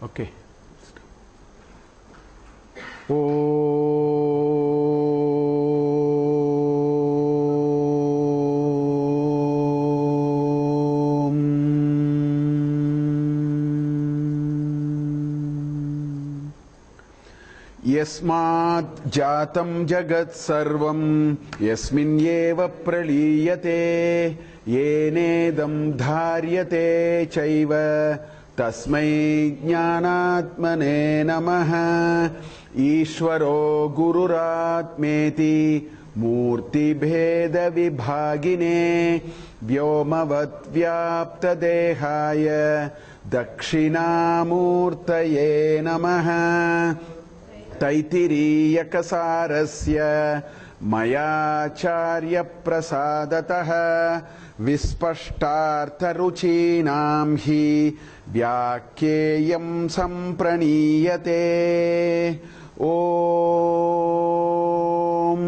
Okay. Om. Yasmat jatam jagat sarvam yasminyeva praliyate yenedam dharyate chaiva tasmai jnanatmane namaha Ishvaro gururatmeti murti bheda vibhagine vyomavat vyapta dehaya dakshinamurtaye namaha Taittiriya Mayacharya prasadataha Vispashtartha ruchinam hi Vyakyeyam sampraniyate Om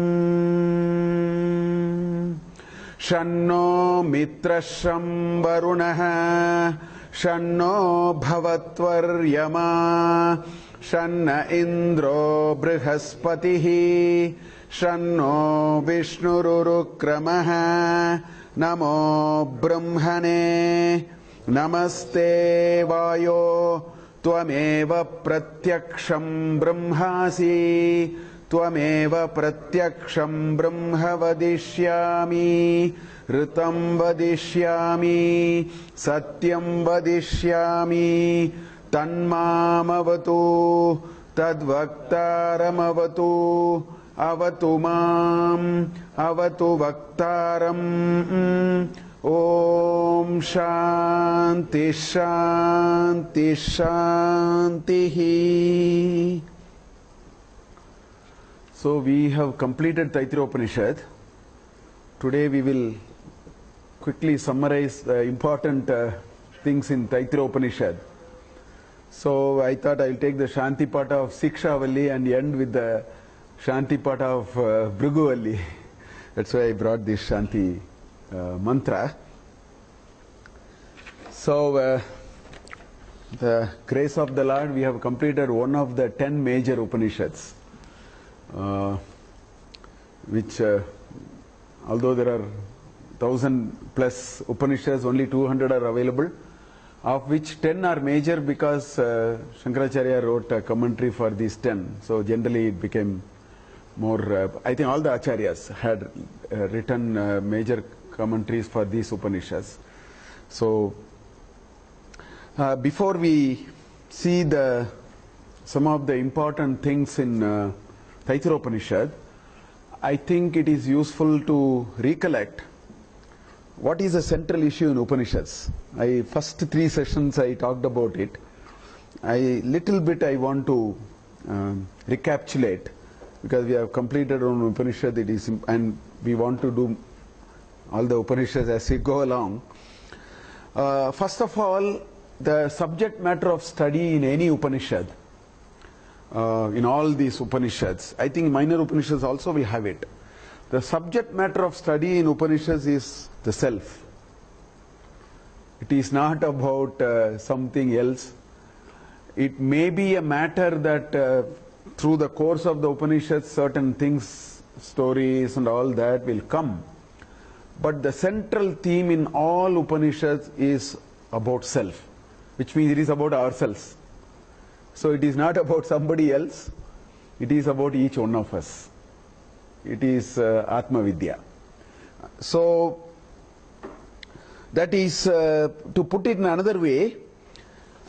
Shanno mitrasham varunaha Shanno bhavatvaryama Shanna Indro Brihaspatihi Shanno Vishnururukramaha Namo Brahmane Namaste Vayo Tvameva Pratyaksham Brahmasi Tvameva Pratyaksham Brahma Vadishyami Ritam Vadishyami Satyam Vadishyami Tanmamavatu Tadvaktaramavatu Avatu Mam Avatu Vaktaram Om Shanti Shanti Shanti. So we have completed Taittiriya Upanishad. Today we will quickly summarize the important things in Taittiriya Upanishad. So I thought I'll take the Shanti part of Sikshavalli and end with the Shanti part of Bhriguvalli. That's why I brought this Shanti mantra. So the grace of the Lord, we have completed one of the 10 major Upanishads, which although there are 1,000 plus Upanishads, only 200 are available, of which 10 are major because Shankaracharya wrote a commentary for these 10. So generally it became more, I think all the Acharyas had written major commentaries for these Upanishads. So before we see some of the important things in Taittiriya Upanishad, I think it is useful to recollect what is the central issue in Upanishads. First 3 sessions I talked about it. I want to recapitulate, because we have completed on Upanishad, and we want to do all the Upanishads as we go along. First of all, the subject matter of study in any Upanishad, in all these Upanishads, I think minor Upanishads also will have it. The subject matter of study in Upanishads is the self. It is not about something else. It may be a matter that through the course of the Upanishads, certain things, stories and all that will come. But the central theme in all Upanishads is about self, which means it is about ourselves. So it is not about somebody else. It is about each one of us. It is Atma Vidya. So that is, to put it in another way,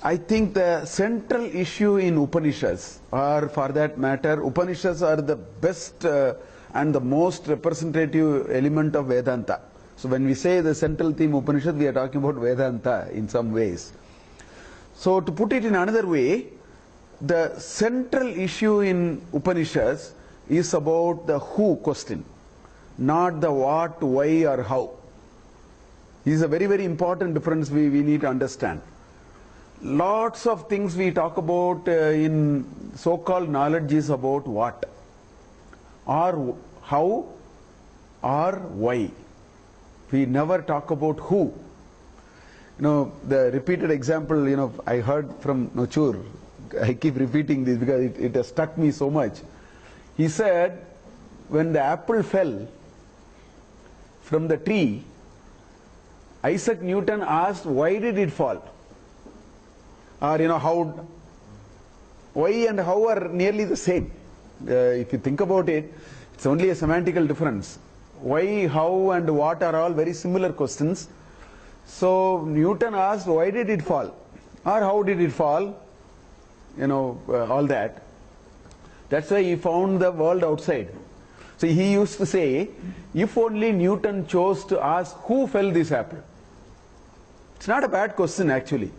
I think the central issue in Upanishads, or for that matter, Upanishads are the best and the most representative element of Vedanta. So when we say the central theme Upanishad, we are talking about Vedanta in some ways. So to put it in another way, the central issue in Upanishads is about the who question, not the what, why or how. This is a very, very important difference we need to understand. Lots of things we talk about in so-called knowledge is about what, or how, or why. We never talk about who. The repeated example, I heard from Nochur. I keep repeating this because it has struck me so much. He said, when the apple fell from the tree, Isaac Newton asked, why did it fall? Or, why and how are nearly the same. If you think about it, it's only a semantical difference. Why, how, and what are all very similar questions. So Newton asked, why did it fall? Or how did it fall? All that. That's why he found the world outside. So he used to say, if only Newton chose to ask, who fell this apple? It's not a bad question actually.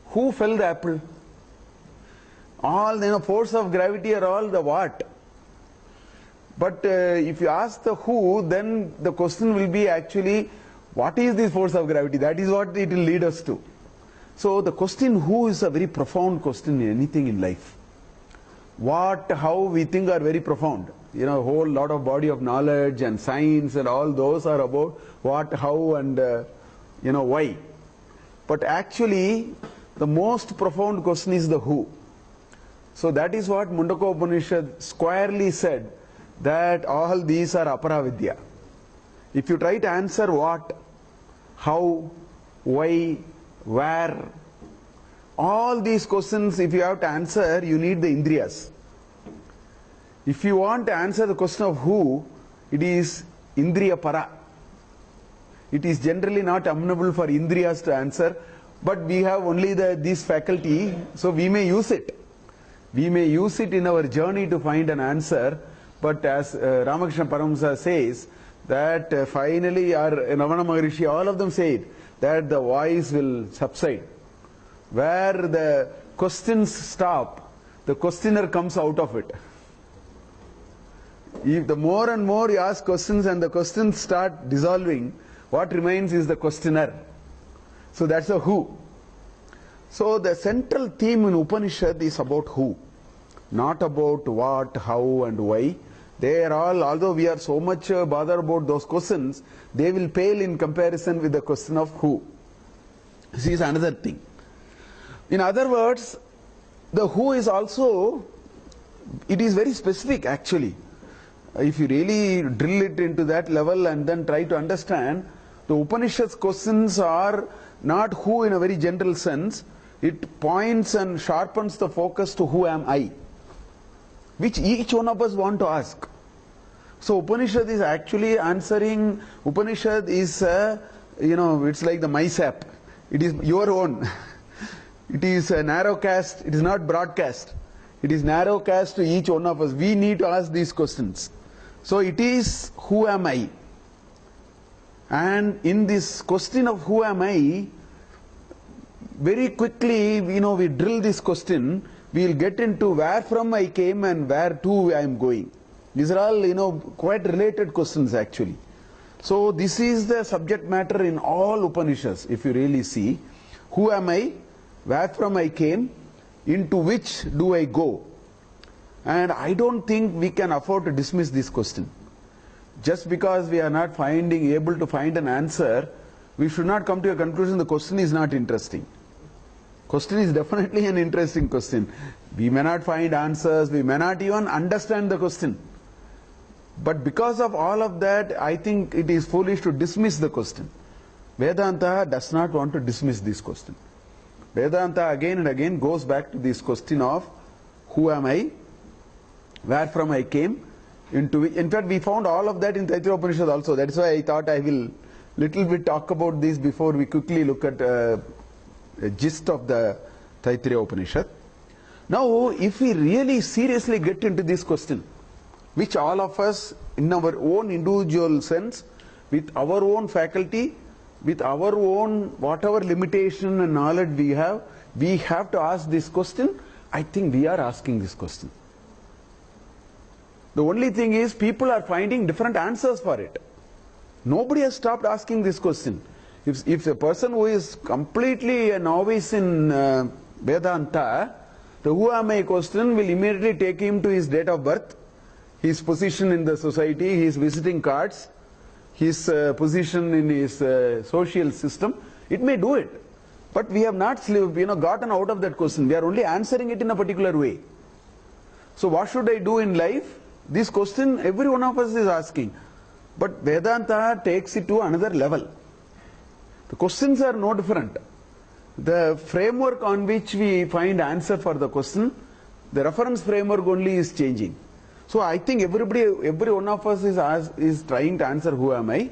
Who fell the apple? All, force of gravity are all the what? But if you ask the who, then the question will be actually, what is this force of gravity? That is what it will lead us to. So the question who is a very profound question in anything in life. What, how we think are very profound. A whole lot of body of knowledge and science and all those are about what, how, and why. But actually, the most profound question is the who. So that is what Mundaka Upanishad squarely said, that all these are aparavidya. If you try to answer what, how, why, where, all these questions, if you have to answer, you need the indriyas. If you want to answer the question of who, it is indriya para. It is generally not amenable for indriyas to answer, but we have only this faculty, so we may use it. We may use it in our journey to find an answer, but as Ramakrishna Paramahamsa says, that finally, or Ravana Maharishi, all of them say it, that the voice will subside. Where the questions stop, the questioner comes out of it. If the more and more you ask questions and the questions start dissolving, what remains is the questioner. So that's a who. So the central theme in Upanishad is about who, not about what, how, and why. They are all, although we are so much bothered about those questions, they will pale in comparison with the question of who. This is another thing. In other words, the who is also, it is very specific actually. If you really drill it into that level and then try to understand, the Upanishad's questions are not who in a very general sense. It points and sharpens the focus to who am I, which each one of us want to ask. So Upanishad is actually answering, Upanishad is, it's like the MySap. It is your own. It is a narrowcast, it is not broadcast. It is narrowcast to each one of us. We need to ask these questions. So it is, who am I? And in this question of who am I, very quickly, we drill this question, we will get into where from I came and where to I am going. These are all, quite related questions actually. So this is the subject matter in all Upanishads, if you really see. Who am I? Where from I came? Into which do I go? And I don't think we can afford to dismiss this question. Just because we are not able to find an answer, we should not come to a conclusion the question is not interesting. Question is definitely an interesting question. We may not find answers, we may not even understand the question. But because of all of that, I think it is foolish to dismiss the question. Vedanta does not want to dismiss this question. Vedanta again and again goes back to this question of who am I, where from I came, into which. In fact, we found all of that in Taittiriya Upanishad also. That is why I thought I will little bit talk about this before we quickly look at a gist of the Taittiriya Upanishad. Now, if we really seriously get into this question, which all of us in our own individual sense, with our own faculty, with our own whatever limitation and knowledge we have to ask this question. I think we are asking this question. The only thing is people are finding different answers for it. Nobody has stopped asking this question. If a person who is completely a novice in Vedanta, the who am I question will immediately take him to his date of birth, his position in the society, his visiting cards, his position in his social system. It may do it, but we have not gotten out of that question. We are only answering it in a particular way. So what should I do in life? This question every one of us is asking. But Vedanta takes it to another level. The questions are no different. The framework on which we find answer for the question, the reference framework only is changing. So I think every one of us is trying to answer who am I,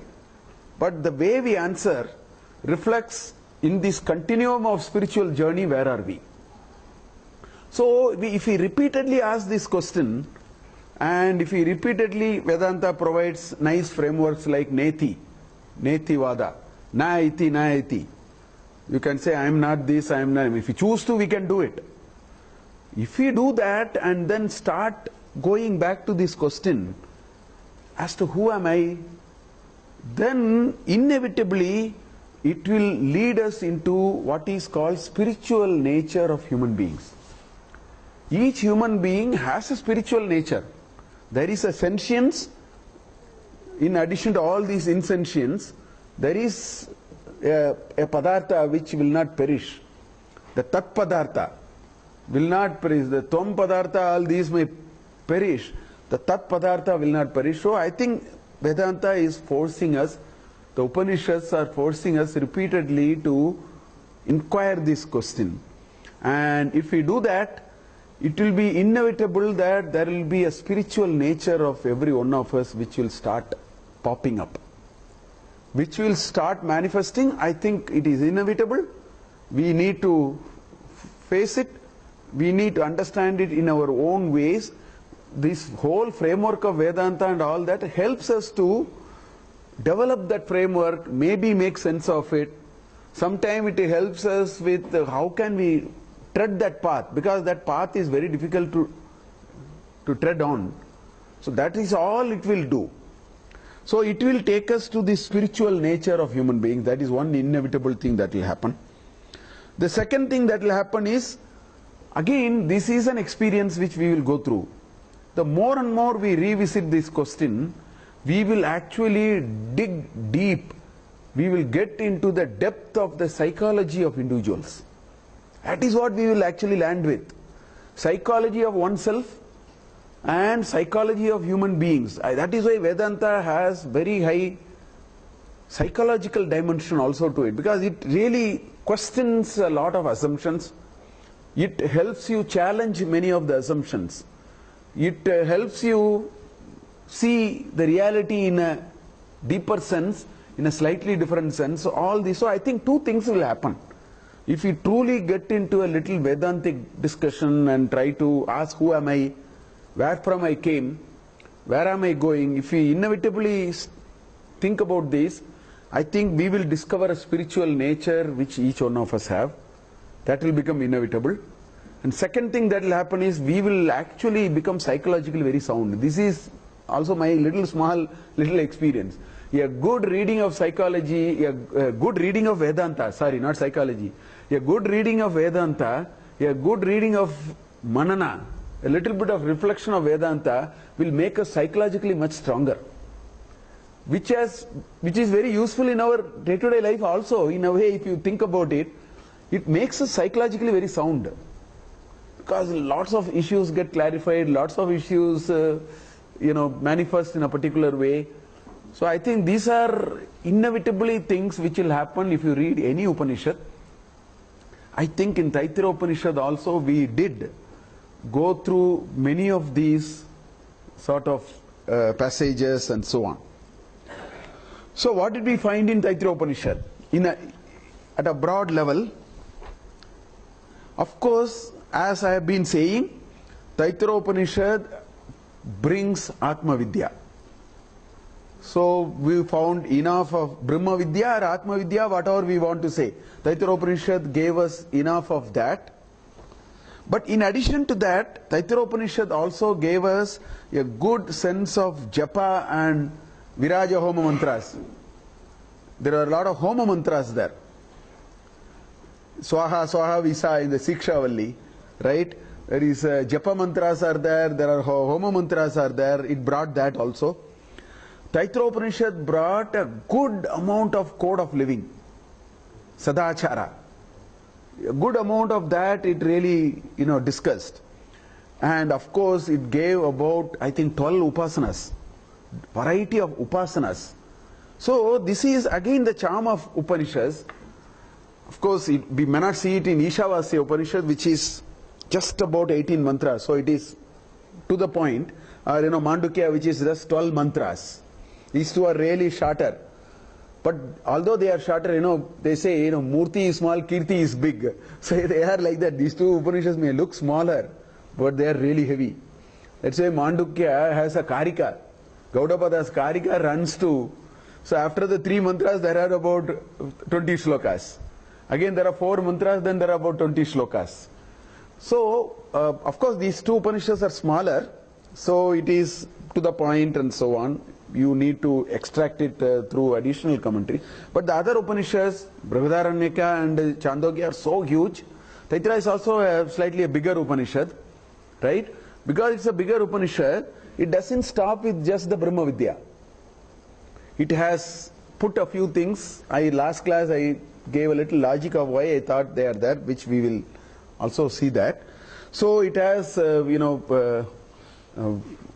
but the way we answer reflects in this continuum of spiritual journey, where are we? So if we repeatedly ask this question, and if we repeatedly, Vedanta provides nice frameworks like Neti Vada, Na iti. You can say, I am not this, I am not. If we choose to, we can do it. If we do that and then start going back to this question as to who am I, then inevitably it will lead us into what is called spiritual nature of human beings. Each human being has a spiritual nature. There is a sentience. In addition to all these insentience, there is a padartha which will not perish. The tat padartha will not perish. The tvam padartha, all these may perish. The tat padartha will not perish. So I think Vedanta is forcing us, the Upanishads are forcing us repeatedly to inquire this question. And if we do that, it will be inevitable that there will be a spiritual nature of every one of us which will start popping up, which will start manifesting. I think it is inevitable. We need to face it. We need to understand it in our own ways. This whole framework of Vedanta and all that helps us to develop that framework, maybe make sense of it. Sometimes it helps us with how can we tread that path, because that path is very difficult to tread on. So that is all it will do. So it will take us to the spiritual nature of human beings. That is one inevitable thing that will happen. The second thing that will happen is, again, this is an experience which we will go through. The more and more we revisit this question, we will actually dig deep. We will get into the depth of the psychology of individuals. That is what we will actually land with. Psychology of oneself and psychology of human beings. That is why Vedanta has very high psychological dimension also to it, because it really questions a lot of assumptions. It helps you challenge many of the assumptions. It helps you see the reality in a deeper sense, in a slightly different sense. So all this. So I think two things will happen. If we truly get into a little Vedantic discussion and try to ask who am I, where from I came, where am I going, if we inevitably think about this, I think we will discover a spiritual nature which each one of us have. That will become inevitable. And second thing that will happen is we will actually become psychologically very sound. This is also my little experience. A good reading of psychology, a good reading of Vedanta, sorry, not psychology, a good reading of Vedanta, a good reading of Manana, a little bit of reflection of Vedanta will make us psychologically much stronger, which is very useful in our day-to-day life also. In a way, if you think about it, it makes us psychologically very sound, because lots of issues get clarified, lots of issues manifest in a particular way. So I think these are inevitably things which will happen if you read any Upanishad. I think in Taittiriya Upanishad also we did go through many of these sort of passages and so on. So what did we find in Taittiriya Upanishad? At a broad level, of course, as I have been saying, Taittiriya Upanishad brings Atma Vidya. So we found enough of Brahma Vidya or Atma Vidya, whatever we want to say. Taittiriya Upanishad gave us enough of that. But in addition to that, Taittiriya Upanishad also gave us a good sense of japa and viraja homa mantras. There are a lot of homa mantras there. Swaha, Swaha, Visa in the Sikshavalli, right? There is japa mantras are there, there are homa mantras are there. It brought that also. Taittiriya Upanishad brought a good amount of code of living. Sadachara. A good amount of that it really, discussed. And of course it gave about, I think, 12 upasanas, variety of upasanas. So this is again the charm of Upanishads. Of course, we may not see it in Ishavasya Upanishad, which is just about 18 mantras. So it is to the point. Or Mandukya, which is just 12 mantras. These two are really shorter. But although they are shorter, they say, Murti is small, Kirti is big. So they are like that. These two Upanishads may look smaller, but they are really heavy. Let's say Mandukya has a Karika. Gaudapada's Karika runs to. So after the 3 mantras, there are about 20 shlokas. Again, there are 4 mantras, then there are about 20 shlokas. So, of course, these two Upanishads are smaller. So it is to the point and so on. You need to extract it through additional commentary. But the other Upanishads, Brihadaranyaka and Chandogya, are so huge. Taittiriya is also slightly a bigger Upanishad, right? Because it's a bigger Upanishad, it doesn't stop with just the Brahma Vidya. It has put a few things. Last class I gave a little logic of why I thought they are there, which we will also see that. So it has,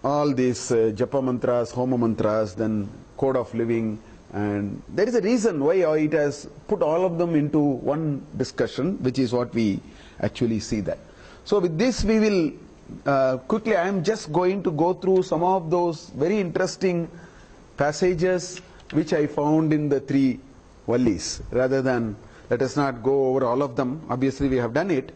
all these japa mantras, homa mantras, then code of living, and there is a reason why it has put all of them into one discussion, which is what we actually see that. So with this we will quickly, I am just going to go through some of those very interesting passages which I found in the 3 vallis, rather than, let us not go over all of them. Obviously we have done it.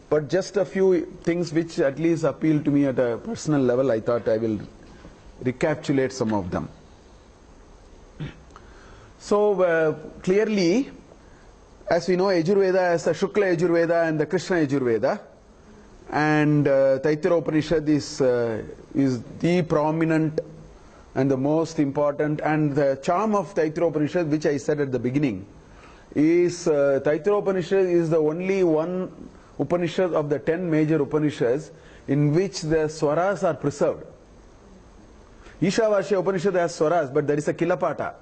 But just a few things which at least appeal to me at a personal level, I thought I will recapitulate some of them. So clearly, as we know, Yajurveda has the Shukla Yajurveda and the Krishna Yajurveda. And Taittiriya Upanishad is the prominent and the most important. And the charm of Taittiriya Upanishad, which I said at the beginning, is Taittiriya Upanishad is the only one Upanishad of the 10 major Upanishads in which the swaras are preserved. Ishavasya Upanishad has swaras, but there is a kilapata.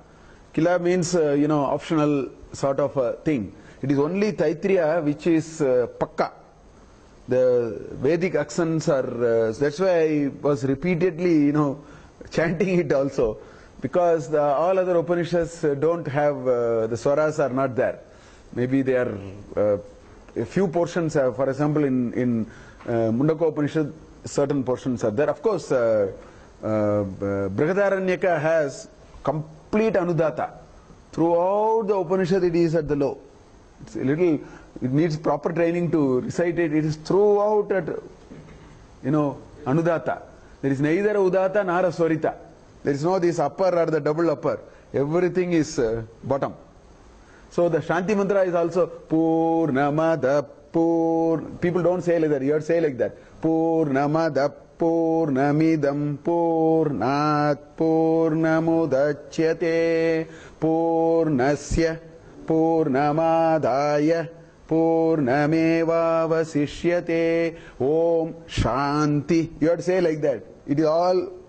Kila means, optional sort of a thing. It is only Taittiriya which is pakka. The Vedic accents are, that's why I was repeatedly, chanting it also. Because all other Upanishads don't have, the swaras are not there. Maybe they are, a few portions have, for example, in Mundaka Upanishad, certain portions are there. Of course, Brihadaranyaka has complete Anudata. Throughout the Upanishad, it is at the low. It's a little, it needs proper training to recite it. It is throughout at, Anudata. There is neither Udata nor a Swarita. There is no this upper or the double upper. Everything is bottom. So the Shanti mantra is also Purnamada Pur. People don't say like that. You have to say like that. Purnamada Purnamidam Purnat Purnamudachyate Purnasya Purnamadaya Purnameva Vasishyate Om Shanti. You have to say like that. It is all.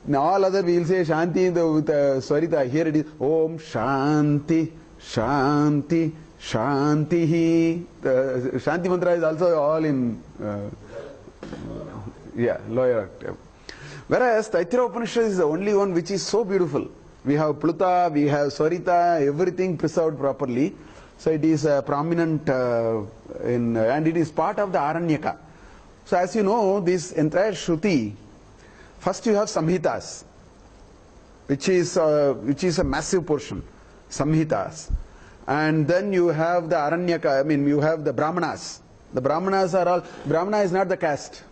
In all other we will say Shanti with Swarita. Here it is Om Shanti, Shanti, Shantihi. The Shanti mantra is also all in lower octave. Whereas Taittiriya Upanishad is the only one which is so beautiful. We have Pluta, we have Swarita, everything preserved properly. So it is prominent and it is part of the Aranyaka. So as you know, this entire Shruti, first you have Samhitas, which is a massive portion, Samhitas. And then you have the Aranyaka, you have the Brahmanas. The Brahmanas are all, Brahmana is not the caste.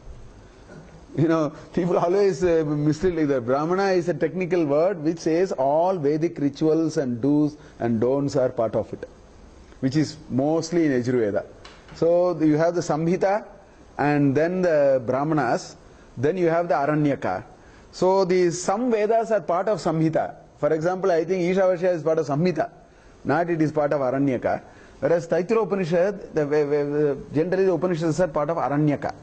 People always mistake like that. Brahmana is a technical word which says all Vedic rituals and do's and don'ts are part of it, which is mostly in Yajurveda. So you have the Samhita and then the Brahmanas. Then you have the Aranyaka. So some Vedas are part of Samhita. For example, I think Ishavasya is part of Samhita, not it is part of Aranyaka. Whereas Taittiriya Upanishad, generally the Upanishads are part of Aranyaka.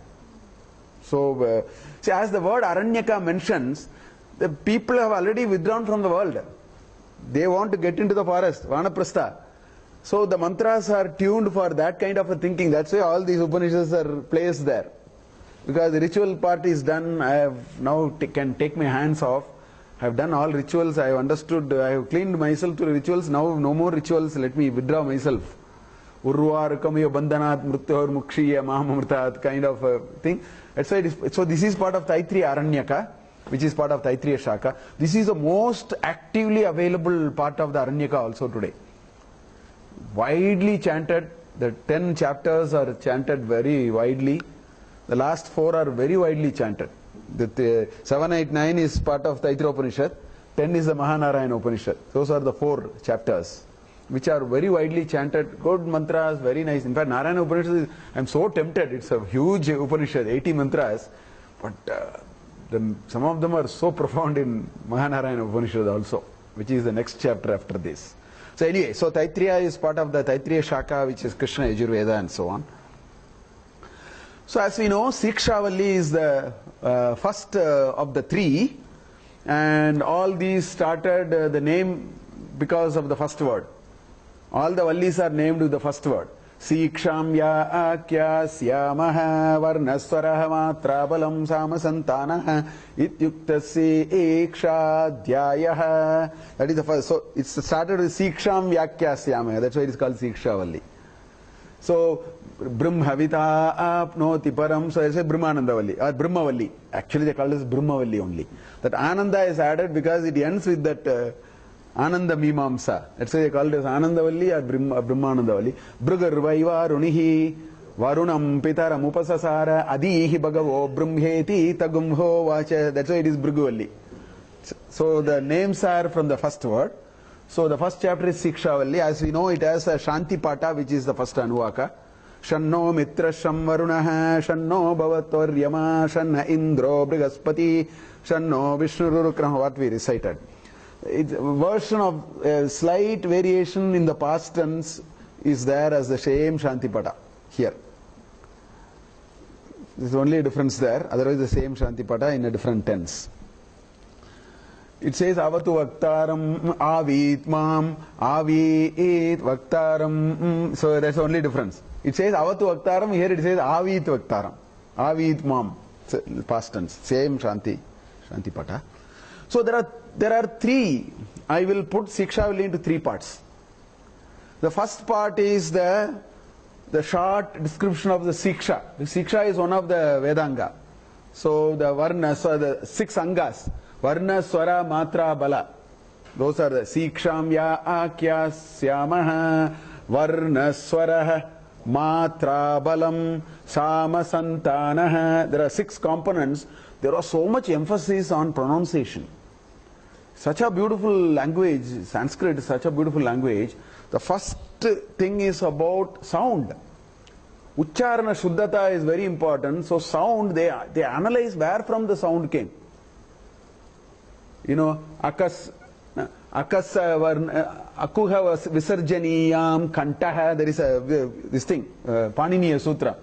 So, as the word Aranyaka mentions, the people have already withdrawn from the world. They want to get into the forest, Vanaprastha. So the mantras are tuned for that kind of a thinking. That's why all these Upanishads are placed there. Because the ritual part is done, I have now can take my hands off. I have done all rituals, I have understood, I have cleaned myself to the rituals, now no more rituals, let me withdraw myself. Urvarkamaya bandhanat mrityor mukshiya mahamamritat kind of a thing. That's why so this is part of Taittiriya Aranyaka, which is part of Taittiriya Shaka. This is the most actively available part of the Aranyaka also today. Widely chanted, the 10 chapters are chanted very widely. The last 4 are very widely chanted. The 7, 8, 9 is part of Taittiriya Upanishad, 10 is the Mahanarayana Upanishad. Those are the 4 chapters, which are very widely chanted, good mantras, very nice. In fact, Narayana Upanishad, I am so tempted, it's a huge Upanishad, 80 mantras, but some of them are so profound in Mahanarayana Upanishad also, which is the next chapter after this. So anyway, so Taittiriya is part of the Taittiriya Shaka, which is Krishna Yajurveda and so on. So as we know, Sikshavalli is the first of the 3, and all these started the name because of the first word. All the Vallis are named with the first word. Siksham ya akya syamaha varnaswaraha matra balam samasantanaha ityuktasi iksha dhyayaha. That is the first. So it started with Siksham yakya syamaha. That's why it is called Sikshavalli. So Brahmavita apnoti param, so I say Brahmanandavalli or Brahmavalli. Actually they call it Brahmavalli only. That Ananda is added because it ends with that Ananda Mimamsa. That's why they call it as Anandavalli or Brahmanandavalli. Bhrugarvaiva runihi varunam pitaram upasasara adihi bhagavo brahmheti tagumho vacha. That's why it is Bhrugavalli. So the names are from the first word. So the first chapter is Sikshavalli. As we know, it has a Shanti Pata, which is the first Anuvaka. Shanno mitra shamvarunaha, shanno bhavatoryama, shanna indro brigaspati, shanno vishnururukram, what we recited. It's a version of a slight variation in the past tense is there as the same Shanti Pata here. There's only a difference there, otherwise the same Shanti Pata in a different tense. It says avatu vaktaram avit mam avit vaktaram. So that's the only difference. It says avatu vaktaram, here it says avit vaktaram. Avit mam. Past tense. Same Shanti Pata. So there are 3. I will put Sikshavalli into 3 parts. The first part is the short description of the Siksha. The Siksha is one of the Vedanga. So the Varna, so the 6 Angas. Varna, Swara, Matra, Bala. Those are the Siksham, Ya, Akya, Syamaha, Varna, Swara, Matra, Balam, Sama, Santanaha. There are 6 components. There was so much emphasis on pronunciation. Such a beautiful language, Sanskrit is such a beautiful language. The first thing is about sound. Ucharana Shuddhata is very important. So sound, they analyze where from the sound came. You know, akuha visarjaniyam kantaha, there is this thing, Paniniya Sutra.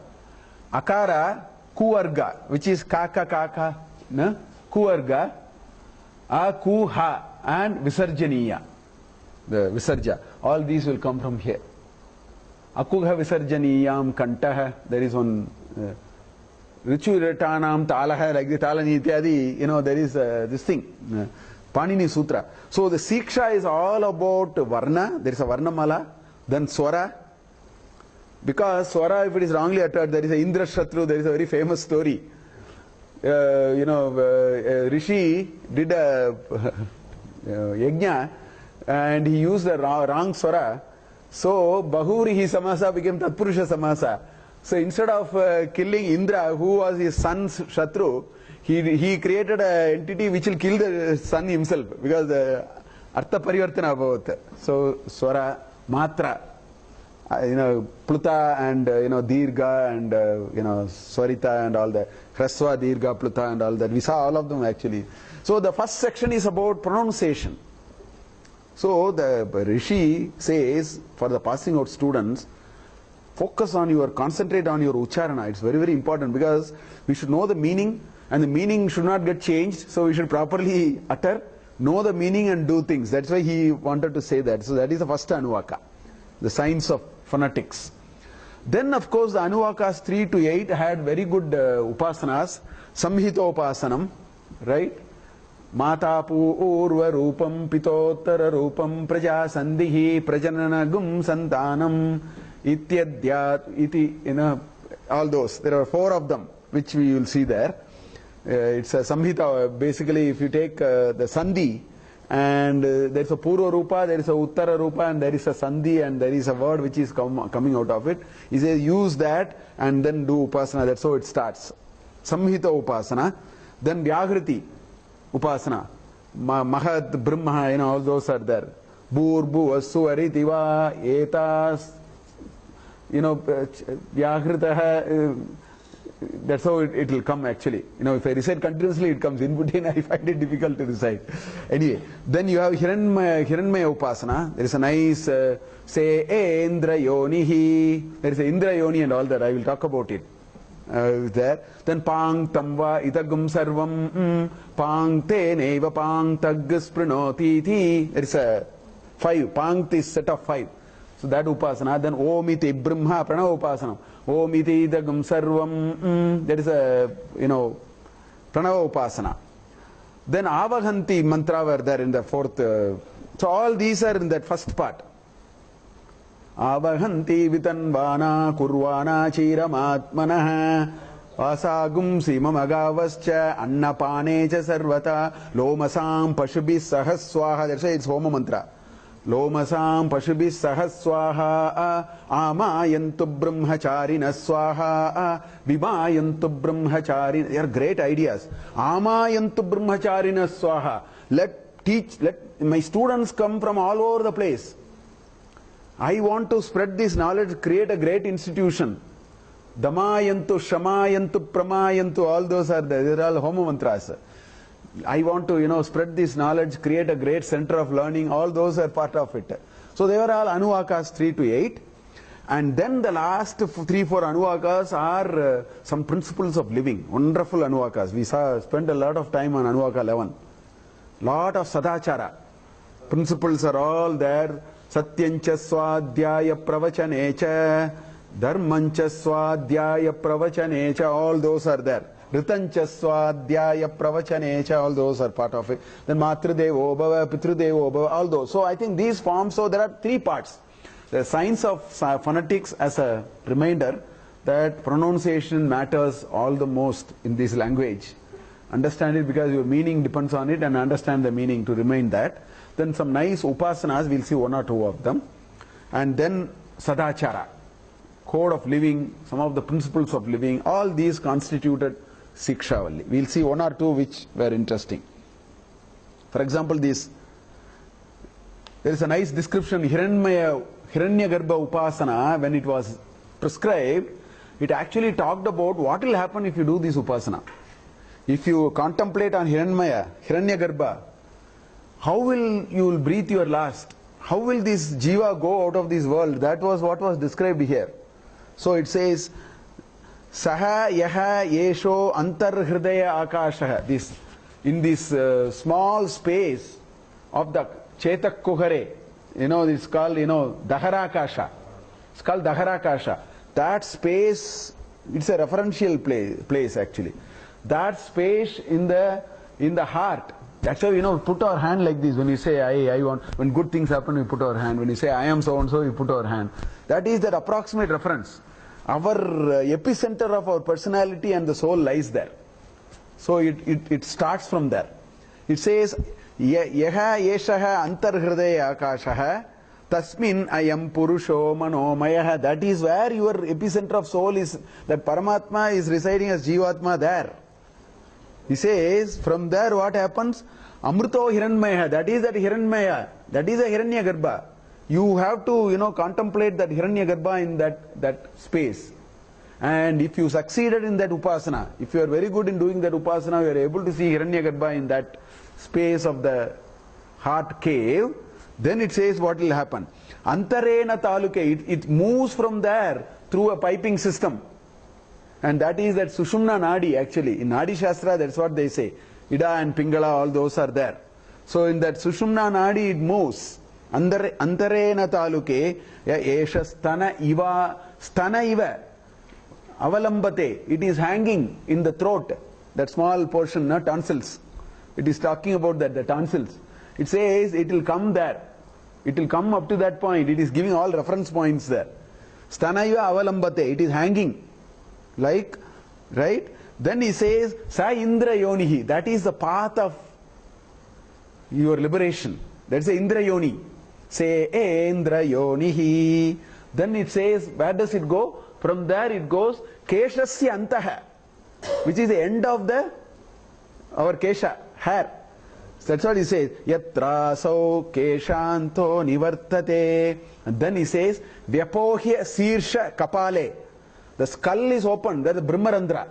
Akara, kuvarga, which is kaka, no? Kuvarga, akuha, and visarjaniya, the visarja. All these will come from here. Akuha visarjaniyam kantaha, there is one. Richu talaha, like the talani ityadi, you know, there is this thing, Panini Sutra. So the Siksha is all about Varna, there is a Varna Mala, then Swara. Because Swara, if it is wrongly uttered, there is a Indra Shatru, there is a very famous story. You know, Rishi did a yajna and he used the wrong Swara. So Bahurihi Samasa became Tatpurusha Samasa. So instead of killing Indra, who was his son's Shatru, he created an entity which will kill the son himself, because Artha Parivartana Bhavat. So Swara, Matra, you know, Pluta and you know, Dirga and you know, Swarita and all that. Hraswa, Dirga, Pluta and all that. We saw all of them actually. So the first section is about pronunciation. So the Rishi says for the passing out students, concentrate on your Ucharana. It's very, very important, because we should know the meaning, and the meaning should not get changed. So we should properly utter, know the meaning and do things. That's why he wanted to say that. So that is the first Anuvaka. the science of phonetics. Then of course the Anuvakas 3 to 8 had very good upasanas, Samhitopasanam, right? Matapu urva rupam pitotara rupam praja sandhihi prajananagum santanam ityadyat iti, all those. There are 4 of them which we will see there. It's a Samhita. Basically, if you take the Sandhi, and there is a Purva Rupa, there is a Uttara Rupa, and there is a Sandhi, and there is a word which is coming out of it. He says use that and then do Upasana. That's how it starts. Samhita Upasana. Then Vyagriti Upasana. Mahat, Brahma, all those are there. Burbu, Asuaritiva, Etas, Vyagritaha. That's how it will come actually. If I recite continuously, it comes. In between, I find it difficult to recite. Anyway, then you have Hiranmaya Upasana. There is a nice, say, Indra Yonihi. There is a Indra Yoni and all that. I will talk about it. There. Then Pang Tamva Itagum Sarvam Pang Te Neva Pang Taggas Pranoti. There is a 5. Pang is set of 5. So that Upasana. Then Omiti Brahma Pranava Upasana. Om iti idagam sarvam, that is a, Pranava Upasana. Then Avahanti mantra were there in the 4th. So all these are in that first part. Avahanti vitanvana kurvana chiramatmanaha vasagum simamagavascha annapanecha sarvata lomasam pashubis sahaswaha. That's why it's Homa mantra. Lomasam pashubis sahaswaha amayantu brahmacharina swaha vimayantu brahmacharina. They are great ideas. Amayantu brahmacharina swaha. Let my students come from all over the place. I want to spread this knowledge, create a great institution. Damayantu, Shamayantu, Pramayantu, all those are there. They are all Homa mantras. I want to, spread this knowledge, create a great center of learning. All those are part of it. So they were all Anuvakas 3 to 8. And then the last 3, 4 Anuvakas are some principles of living. Wonderful Anuvakas. We spent a lot of time on Anuvaka 11. Lot of Sadachara. Principles are all there. Satyancha Swadhyaya Pravachanecha. Dharmancha Swadhyaya Pravachanecha. All those are there. Ritancha Swadhyaya Pravachanecha, all those are part of it. Then Matridevo Bhava, Pitrudevo Bhava, all those. So I think these forms, so there are 3 parts. The science of phonetics as a reminder that pronunciation matters all the most in this language. Understand it because your meaning depends on it, and understand the meaning to remain that. Then some nice upasanas, we'll see 1 or 2 of them. And then Sadachara, code of living, some of the principles of living, all these constituted Sikshavali. We'll see 1 or 2 which were interesting. For example, there is a nice description, Hiranyagarbha Upasana, when it was prescribed, it actually talked about what will happen if you do this Upasana. If you contemplate on Hiranyagarbha, how will you breathe your last? How will this Jiva go out of this world? That was what was described here. So it says, Saha yaha yesho antar hridaya akashaha. In this small space of the Chetak Kuhare, it's called, Daharakasha. It's called Daharakasha. That space, it's a referential place actually. That space in the heart. That's why, put our hand like this. When you say, I want, when good things happen, we put our hand. When you say, I am so and so, we put our hand. That is that approximate reference. Our epicenter of our personality and the soul lies there. So it starts from there. It says, Yaha yeshaha antar hridaya akashaha tasmin ayam purusho manomayaha. That is where your epicenter of soul is, that Paramatma is residing as Jivatma there. He says, from there what happens? Amruto Hiranmaya, that is that Hiranmaya, that is a Hiranyagarbha. You have to, contemplate that Hiranyagarbha in that space. And if you succeeded in that Upasana, if you are very good in doing that Upasana, you are able to see Hiranyagarbha in that space of the heart cave, then it says what will happen. Antarena taluke, it moves from there through a piping system. And that is that Sushumna Nadi actually. In Nadi Shastra, that's what they say. Ida and Pingala, all those are there. So in that Sushumna Nadi, it moves. Antarena taluke esha stana iva avalambate. It is hanging in the throat, that small portion, tonsils. It is talking about that, the tonsils. It says it will come there. It will come up to that point. It is giving all reference points there. Stanaiva avalambate. It is hanging. Like, right? Then he says, Sa Indra Yonihi. That is the path of your liberation. That's the Indra Yoni. Say Indra Yonihi. Then it says, where does it go? From there it goes, Keshasya Antaha, which is the end of our Kesha, hair. That's what he says. Yatrasau keshanto nivartate. And then he says, Vyapohya sirsha kapale. The skull is open. That's the Brahmarandra.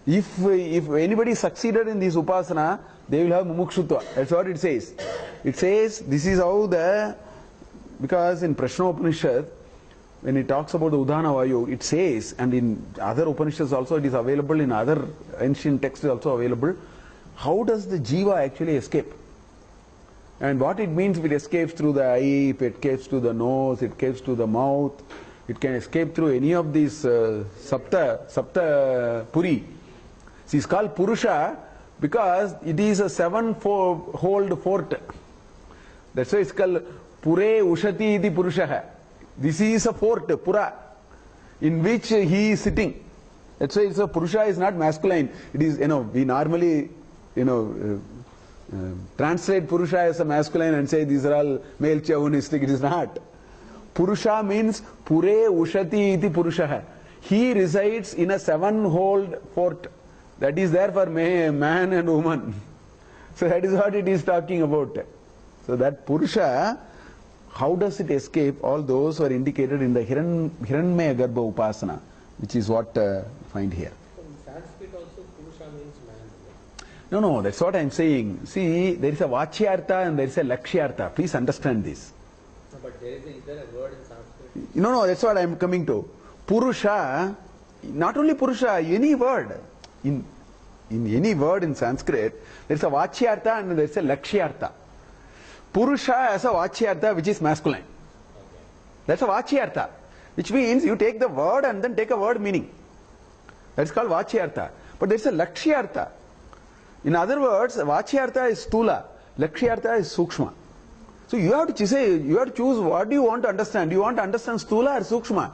If anybody succeeded in this upasana, they will have mumukshutva. That's what it says. It says, this is how because in Prashna Upanishad, when it talks about the Udhana Vayu, it says, and in other Upanishads also it is available, in other ancient texts also available, how does the jiva actually escape? And what it means if it escapes through the eye, if it escapes through the nose, it escapes through the mouth, it can escape through any of these sapta puri. See, it's called Purusha because it is a seven-fold fort. That's why it's called Pure Ushati iti Purushaha. This is a fort, Pura, in which he is sitting. That's why it's a Purusha is not masculine. It is, we normally, translate Purusha as a masculine and say these are all male chauvinistic. It is not. Purusha means Pure Ushati iti Purushaha. He resides in a seven-fold fort that is there for man and woman. So that is what it is talking about. So that Purusha, how does it escape? All those are indicated in the Hiranyamaya Garbha Upasana, which is what find here. In Sanskrit also Purusha means man. No, that's what I am saying. See, there is a Vachyartha and there is a Lakshyartha. Please understand this. No, but is there a word in Sanskrit? No, that's what I am coming to. Purusha, not only Purusha, any word. In any word in Sanskrit, there is a Vachyartha and there is a Lakshyartha. Purusha as a Vachyartha, which is masculine. Okay. That's a Vachyartha, which means you take the word and then take a word meaning. That's called Vachyartha. But there's a Lakshyartha. In other words, Vachyartha is Stula, Lakshyartha is Sukshma. So you have to choose what do you want to understand. Do you want to understand Stula or Sukshma?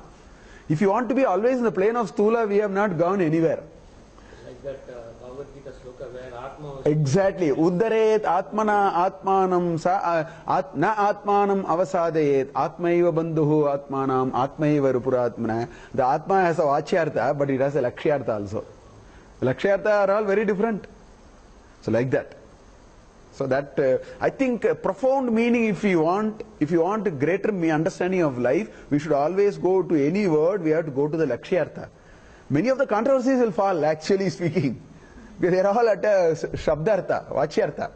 If you want to be always in the plane of Stula, we have not gone anywhere. Like that Bhagavad Gita sloka where Atma was... Exactly. Uddaret Atmana Atmanam na Atmanam avasadayet Atmaiva bandhuhu Atmanam Atmaiva rupuratmana. The Atma has a Vachyartha, but it has a Lakshyartha also. Lakshyartha are all very different. So like that. So that I think profound meaning, if you want a greater understanding of life, we should always go to any word, we have to go to the Lakshyartha. Many of the controversies will fall, actually speaking, because they are all at a Shabdartha, Vachyartha.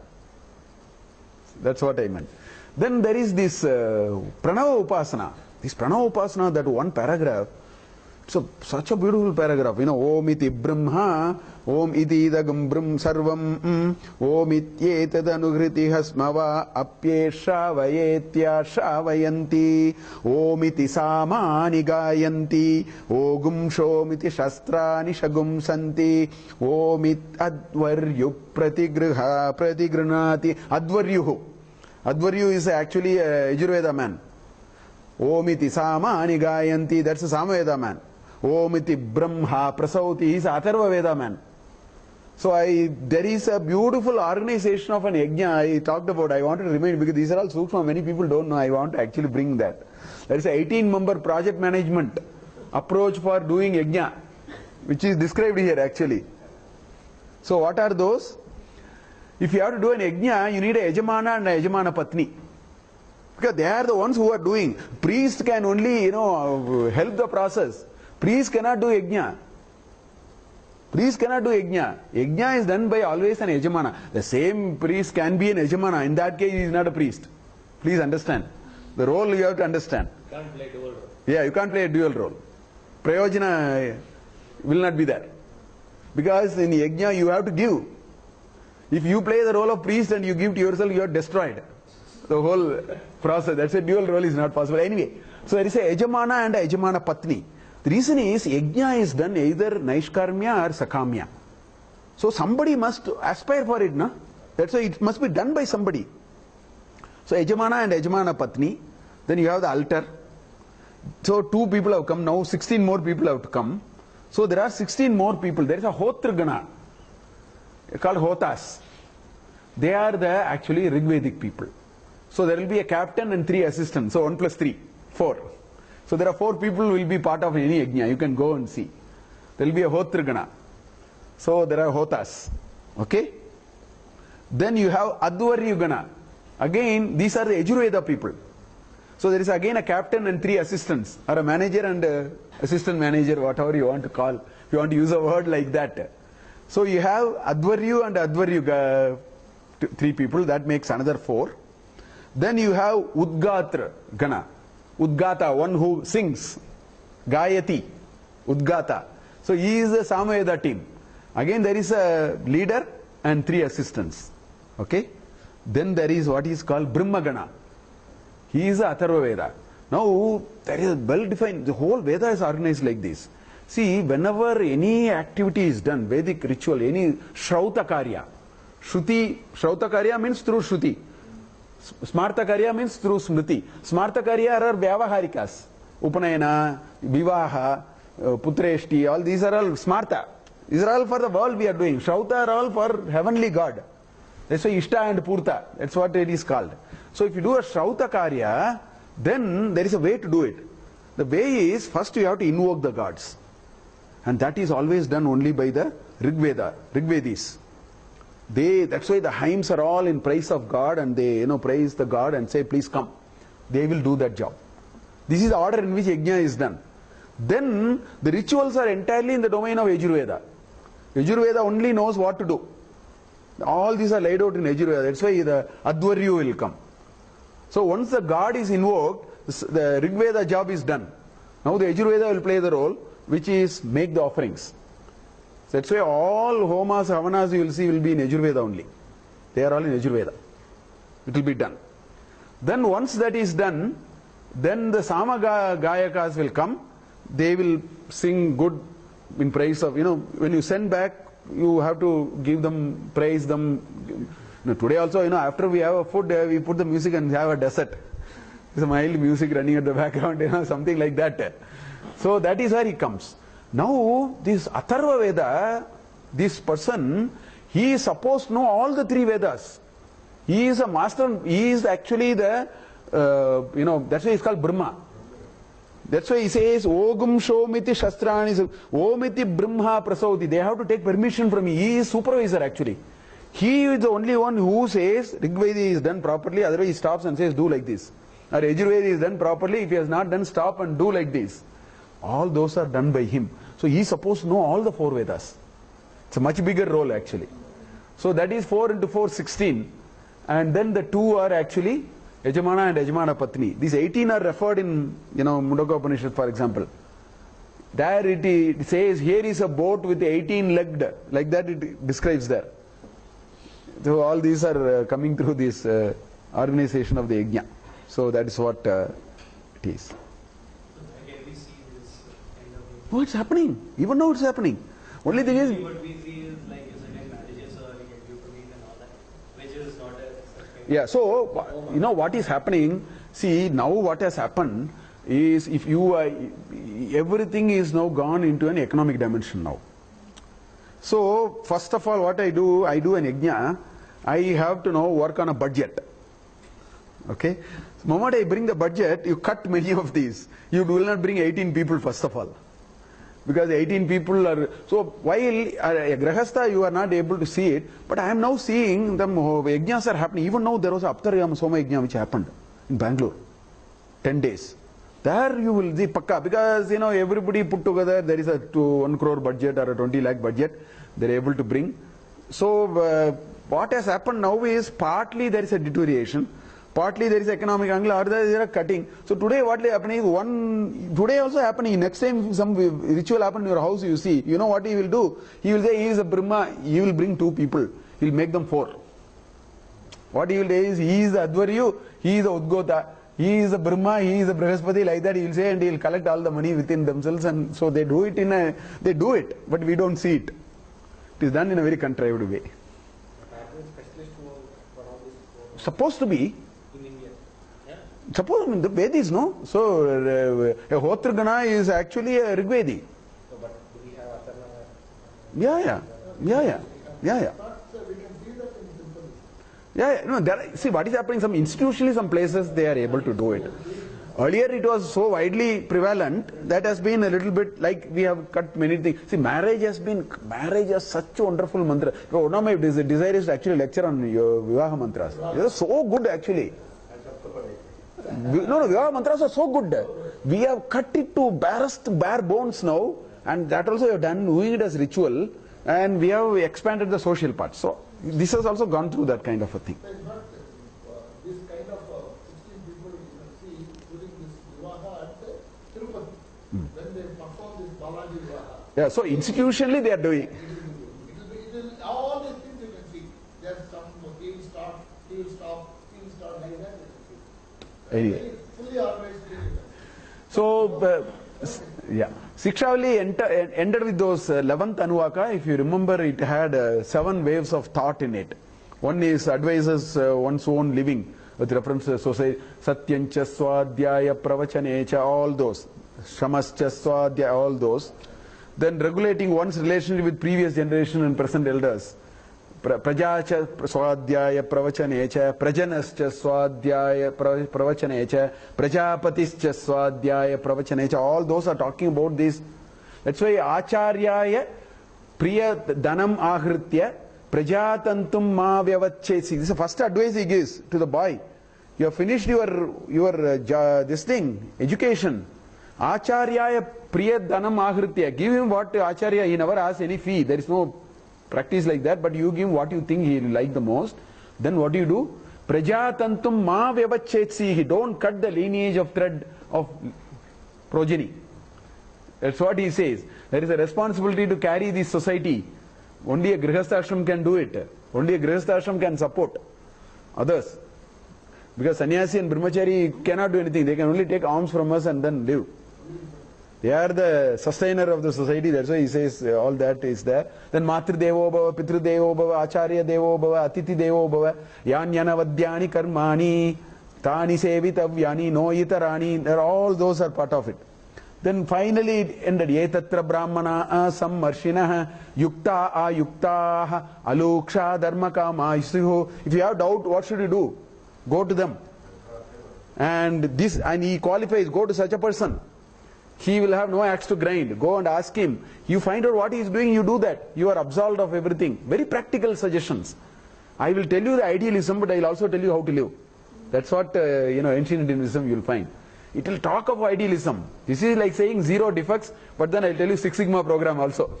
That's what I meant. Then there is this Pranava Upasana. This Pranava Upasana, that one paragraph, it's such a beautiful paragraph. Om iti Brahma, Om iti idagam Brahm sarvam, Om ityetad anuhriti hasmava, apyesha vayetya shavayanti, Om iti samani gayanti, Ogum shom iti shastrani shagum santi, Om it advaryu pratigranati. Advaryu is actually a Yajurveda man. Om iti samani gayanti, that's a Samaveda man. Om iti Brahma prasauti, he is Atharva Veda man. So there is a beautiful organization of an yajna I talked about. I wanted to remind, because these are all sukshma, many people don't know. I want to actually bring that. There is a 18-member project management approach for doing yajna, which is described here actually. So what are those? If you have to do an yajna, you need a yajamana and a yajamana patni. Because they are the ones who are doing. Priest can only, help the process. Priest cannot do yajna. Priest cannot do yajna. Yajna is done by always an yajamana. The same priest can be an yajamana. In that case, he is not a priest. Please understand. The role you have to understand. You can't play dual role. Yeah, you can't play a dual role. Prayojana will not be there. Because in yajna, you have to give. If you play the role of priest and you give to yourself, you are destroyed. the whole process. That's a dual role is not possible. Anyway, so there is a Yajamana and a Yajamana Patni. The reason is Yajna is done either Naishkarmya or Sakamya. So somebody must aspire for it, no? That's why it must be done by somebody. So Yajamana and Yajamana Patni. Then you have the altar. So 2 people have come, now 16 more people have to come. So there are 16 more people. There is a Hotragana called Hotas. They are the actually Rigvedic people. So there will be a captain and 3 assistants. So 1 plus 3, 4. So there are 4 people who will be part of any yajna. You can go and see. There will be a Hotragana. So there are Hotas. Okay? Then you have Advaryugana. Again, these are the Yajurveda people. So there is again a captain and 3 assistants, or a manager and a assistant manager, whatever you want to call. If you want to use a word like that. So you have Advaryu and Advaryuga, 3 people. That makes another 4. Then you have Udgatra Gana. Udgata, one who sings. Gayati. Udgata. So he is the Samaveda team. Again there is a leader and 3 assistants. Okay. Then there is what is called Brahmagana. He is the Atharva Veda. Now there is a well defined, the whole Veda is organized like this. See, whenever any activity is done, Vedic ritual, any Shrauta Karya. Shruti, Shrauta Karya means through Shruti. Smarta Karya means through Smriti. Smarta Karya are Vyavaharikas. Upanayana, Vivaha, Putreshti, all these are all Smarta. These are all for the world we are doing. Shrauta are all for heavenly God. That's why Ishta and Purta. That's what it is called. So if you do a Shrauta Karya, then there is a way to do it. The way is, first you have to invoke the gods. And that is always done only by the Rigvedis. That's why the hymns are all in praise of God, and they praise the God and say, please come. They will do that job. This is the order in which Yajna is done. Then the rituals are entirely in the domain of Yajurveda. Yajurveda only knows what to do. All these are laid out in Yajurveda. That's why the Advaryu will come. So once the God is invoked, the Rigveda job is done. Now the Yajurveda will play the role, which is make the offerings. So that's why all homas, havanas you will see will be in Yajurveda only. They are all in Yajurveda. It will be done. Then once that is done, then the Sama Gayakas will come. They will sing good in praise of, when you send back, you have to give them, praise them. Today also, after we have a food, we put the music and have a dessert. There's a mild music running at the background, something like that. So that is where he comes. Now, this Atharva Veda, this person, he is supposed to know all the 3 Vedas. He is a master, he is actually the, that's why he's called Brahma. That's why he says, Ogum Shomiti Shastrani, Omiti Brahma Prasauti. They have to take permission from him. He is supervisor actually. He is the only one who says, Rigvedi is done properly, otherwise he stops and says, do like this. Or Yajurveda is done properly, if he has not done, stop and do like this. All those are done by him. So he is supposed to know all the 4 Vedas. It's a much bigger role actually. So that is 4 into 4, 16. And then the 2 are actually Yajamana and Yajamana Patni. These 18 are referred in, Mundaka Upanishad, for example. There it says, here is a boat with 18 legged, like that it describes there. So all these are coming through this organization of the Yajna. So that is what it is. Again, we see this kind of... Oh, it's happening. Even now it's happening. Only thing is... What we see is like you certain marriages or you get dopamine and all that, which is not a... Yeah, so, what is happening, see, now what has happened is, if you everything is now gone into an economic dimension now. So, first of all, what I do an yajna, I have to now work on a budget. Okay? The moment I bring the budget, you cut many of these. You will not bring 18 people first of all. Because 18 people are, so while a grahastha you are not able to see it, but I am now seeing the yajnas are happening. Even now there was a Aptarayama Soma yajna which happened in Bangalore, 10 days. There you will see pakka, because everybody put together, there is a 1 crore budget or a 20 lakh budget, they are able to bring. So what has happened now is partly there is a deterioration, partly there is economic angle, or there is a cutting. So today what is happening is today also happening, next time some ritual happen in your house you see, what he will do? He will say he is a Brahma, he will bring 2 people, he will make them 4. What he will say is, he is the Advaryu, he is the Udgota, he is the Brahma, he is the Brihaspati, like that he will say, and he will collect all the money within themselves, and so they do it they do it, but we don't see it. It is done in a very contrived way. Specialist for all this Supposed to be. in India. Yeah. Suppose, I mean, the Vedis, no? So, a Hotragana is actually a Rigvedi. So, but do we have Atharva? Yeah. Yeah, no, see what is happening, some institutionally, some places they are able to do it. Earlier it was so widely prevalent, that has been a little bit like we have cut many things. See, marriage has such a wonderful mantra. One of my desire is to actually lecture on Vivaha mantras. They are so good actually. No, Vivaha mantras are so good. We have cut it to bare bones now, and that also we have done, doing it as ritual, and we have expanded the social part. So, this has also gone through that kind of a thing. This kind of 16 people you can see during this Vivaha at Tirupati, when they perform this Balaji Vivaha. Yeah, so institutionally they are doing. All these things you can see. There's some he will start like that. Anyway. Very fully organized thing. So, yeah. Shikshavali ended with those 11th Anuvaka. If you remember, it had 7 waves of thought in it. One is advises one's own living with reference to society. Satyancha Swadhyaya Pravachanacha, all those. Shamascha Swadhyaya, all those. Then regulating one's relationship with previous generation and present elders. Prajacha Swadhyaya Pravachanacha, Prajanascha Swadhyaya Pravachanacha, Prajapatischa Swadhyaya Pravachanacha, all those are talking about this. That's why Acharyaya Priya Dhanam Ahritya Prajatantum Ma Vyavachesi. This is the first advice he gives to the boy. You have finished your this thing, education. Acharyaya Priya Dhanam Ahritya. Give him what Acharya, he never asks any fee. There is no practice like that, but you give what you think he will like the most. Then what do you do? Prajatantum ma vyavachetsi. Don't cut the lineage of thread of progeny. That's what he says. There is a responsibility to carry this society. Only a Grihastha ashram can do it. Only a Grihastha ashram can support others. Because sannyasi and brahmachari cannot do anything. They can only take alms from us and then live. They are the sustainer of the society. That's why he says all that is there. Then Matri Devo Bhava, Pitru Devo Bhava, Acharya Devo Bhava, Atiti Devo Bhava, Yanyana Vadyani Karmani, Tani Sevitavyani, No Itarani. All those are part of it. Then finally it ended. Yetatra Brahmana Sammarshinaha Yukta Ayukta Aluksha Dharmaka Maisriho. If you have doubt, what should you do? Go to them. And he qualifies, go to such a person. He will have no axe to grind. Go and ask him. You find out what he is doing, you do that. You are absolved of everything. Very practical suggestions. I will tell you the idealism, but I will also tell you how to live. That's what, ancient Indianism you will find. It will talk of idealism. This is like saying 0 defects, but then I will tell you 6 Sigma program also.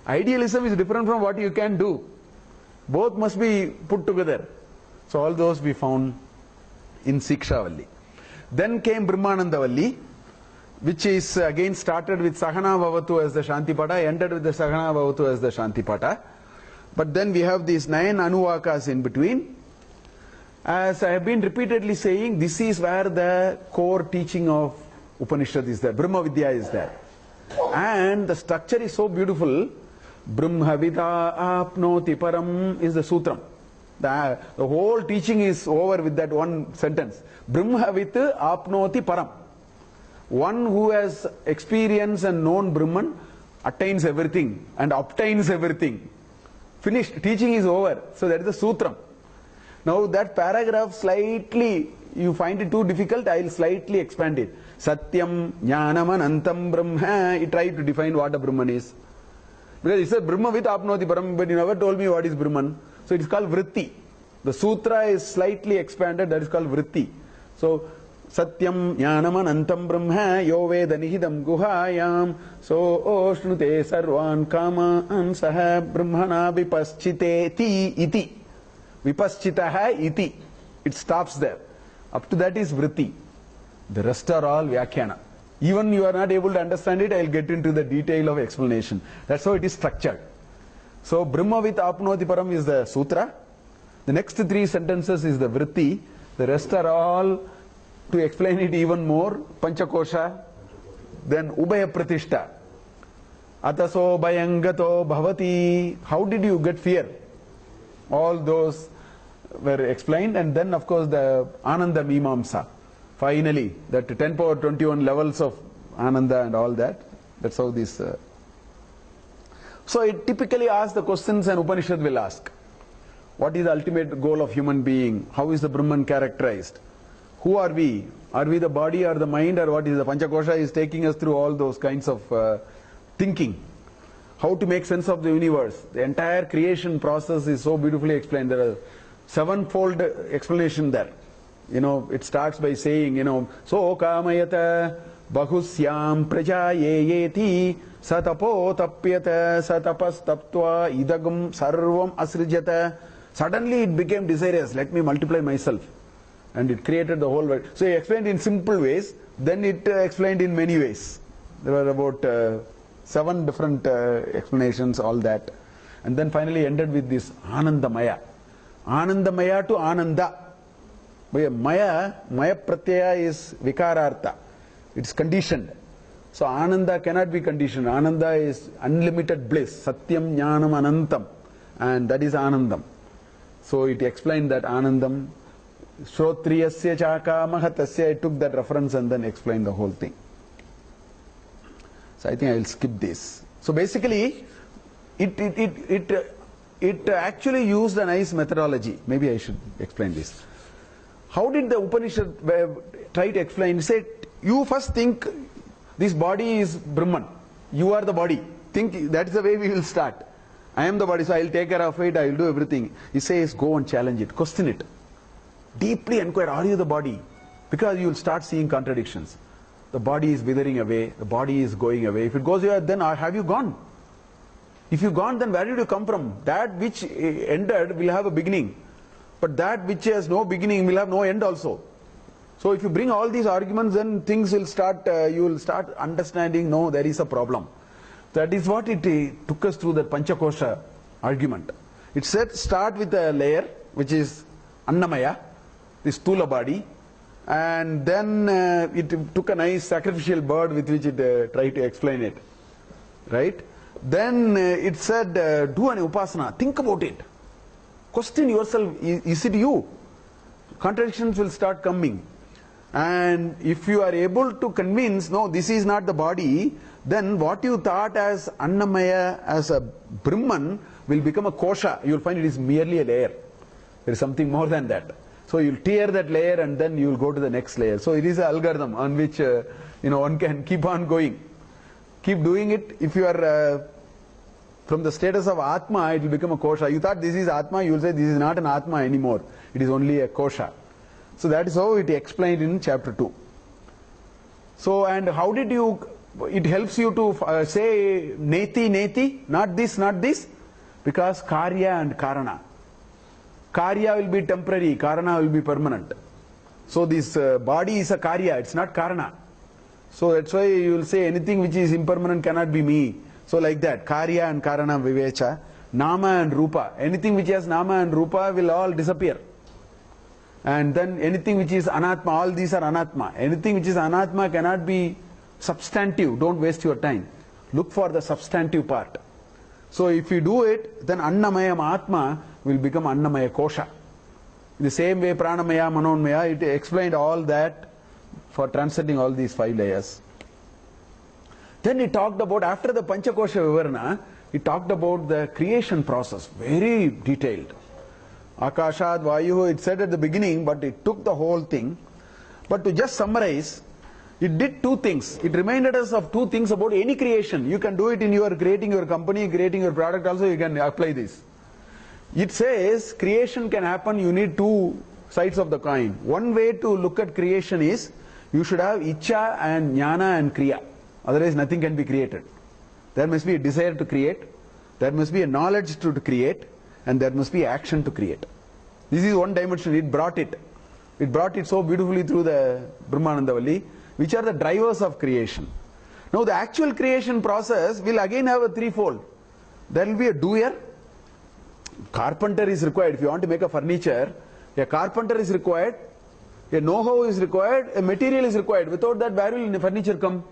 Idealism is different from what you can do. Both must be put together. So all those we found in Shikshavalli. Then came Brahmanandavalli, which is again started with Sahana Bhavatu as the Shantipata, ended with the Sahana Bhavatu as the Shantipata. But then we have these 9 Anuvakas in between. As I have been repeatedly saying, this is where the core teaching of Upanishad is there, Brahma Vidya is there. And the structure is so beautiful. Brahma Vida Apnoti Param is the sutram. The whole teaching is over with that one sentence. Brahma Vida Apnoti Param. One who has experienced and known Brahman attains everything and obtains everything. Finished. Teaching is over. So that is the sutram. Now that paragraph slightly, you find it too difficult, I will slightly expand it. Satyam Jnanam Anantam Brahma. He tried to define what a Brahman is. Because he said Brahma with Apnoti Param, but he never told me what is Brahman. So it is called Vritti. The sutra is slightly expanded, that is called Vritti. So Satyam Jnanam Anantam Brahma Yo Veda Nihidam Guhayam So Oshnute Sarvan Kaman Saha Brahmana Vipaschite Ti Iti. Vipaschitaha Iti. It stops there. Up to that is Vritti. The rest are all Vyakhyana. Even you are not able to understand it, I will get into the detail of explanation. That's how it is structured. So Brahma with Apnoti Param is the sutra. The next three sentences is the vritti. The rest are all, to explain it even more, panchakosha, then ubaya pratishta. Ataso bhayangato bhavati. How did you get fear? All those were explained, and then of course the Ananda Mimamsa. Finally, that 10 power 21 levels of Ananda and all that. That's how this. So it typically asks the questions, and Upanishad will ask. What is the ultimate goal of human being? How is the Brahman characterized? Who are we? Are we the body or the mind, or what is the Panchakosha is taking us through all those kinds of thinking. How to make sense of the universe. The entire creation process is so beautifully explained. There are sevenfold explanation there. It starts by saying, so kamayata bahusyam prajayeti satapo tapyata satapas taptva idagam sarvam asrijata. Suddenly it became desirous. Let me multiply myself. And it created the whole world. So he explained in simple ways. Then it explained in many ways. There were about 7 different explanations, all that. And then finally ended with this Anandamaya. Anandamaya to Ananda. Maya pratyaya is vikarartha. It's conditioned. So Ananda cannot be conditioned. Ananda is unlimited bliss. Satyam Jnanam Anantam. And that is Anandam. So it explained that Anandam. Shrotriyasya chaka mahatasya. It took that reference and then explained the whole thing. So I think I will skip this. So basically, it actually used a nice methodology. Maybe I should explain this. How did the Upanishad try to explain? It said, you first think this body is Brahman. You are the body. Think that's the way we will start. I am the body, so I will take care of it, I will do everything. He says, go and challenge it, question it. Deeply inquire, are you the body? Because you will start seeing contradictions. The body is withering away, the body is going away. If it goes away, then have you gone? If you gone, then where did you come from? That which ended will have a beginning. But that which has no beginning will have no end also. So if you bring all these arguments, then things will start, you will start understanding, no, there is a problem. That is what it took us through the Panchakosha argument. It said, start with a layer, which is Annamaya, this Stula body, and then it took a nice sacrificial bird with which it tried to explain it. Right? Then it said, do an upasana, think about it. Question yourself, is it you? Contradictions will start coming. And if you are able to convince, no, this is not the body, then what you thought as Annamaya, as a Brahman, will become a kosha. You will find it is merely a layer. There is something more than that. So you will tear that layer and then you will go to the next layer. So it is an algorithm on which one can keep on going. Keep doing it. If you are from the status of Atma, it will become a kosha. You thought this is Atma, you will say this is not an Atma anymore. It is only a kosha. So that is how it explained in chapter 2. So, and how did you, it helps you to say neti, neti, not this, because karya and karana. Karya will be temporary, karana will be permanent. So this body is a karya, it's not karana. So that's why you will say anything which is impermanent cannot be me. So like that, karya and karana vivecha, nama and rupa. Anything which has nama and rupa will all disappear. And then anything which is anatma, all these are anatma. Anything which is anatma cannot be substantive. Don't waste your time. Look for the substantive part. So if you do it, then Annamaya Atma will become Annamaya Kosha. In the same way, Pranamaya, Manonmaya, it explained all that for transcending all these 5 layers. Then he talked about, after the Panchakosha Vivarana, he talked about the creation process, very detailed. Akashad, Vayu, it said at the beginning, but it took the whole thing. But to just summarize, it did 2 things. It reminded us of 2 things about any creation. You can do it in your creating your company, creating your product also, you can apply this. It says creation can happen, you need 2 sides of the coin. One way to look at creation is, you should have Icha and Jnana and Kriya. Otherwise nothing can be created. There must be a desire to create, there must be a knowledge to create, and there must be action to create. This is one dimension, it brought it. It brought it so beautifully through the Brahmanandavalli, which are the drivers of creation. Now the actual creation process will again have a 3-fold. There will be a doer, Carpenter is required. If you want to make a furniture, a carpenter is required, a know-how is required, a material is required. Without that, where will the furniture come?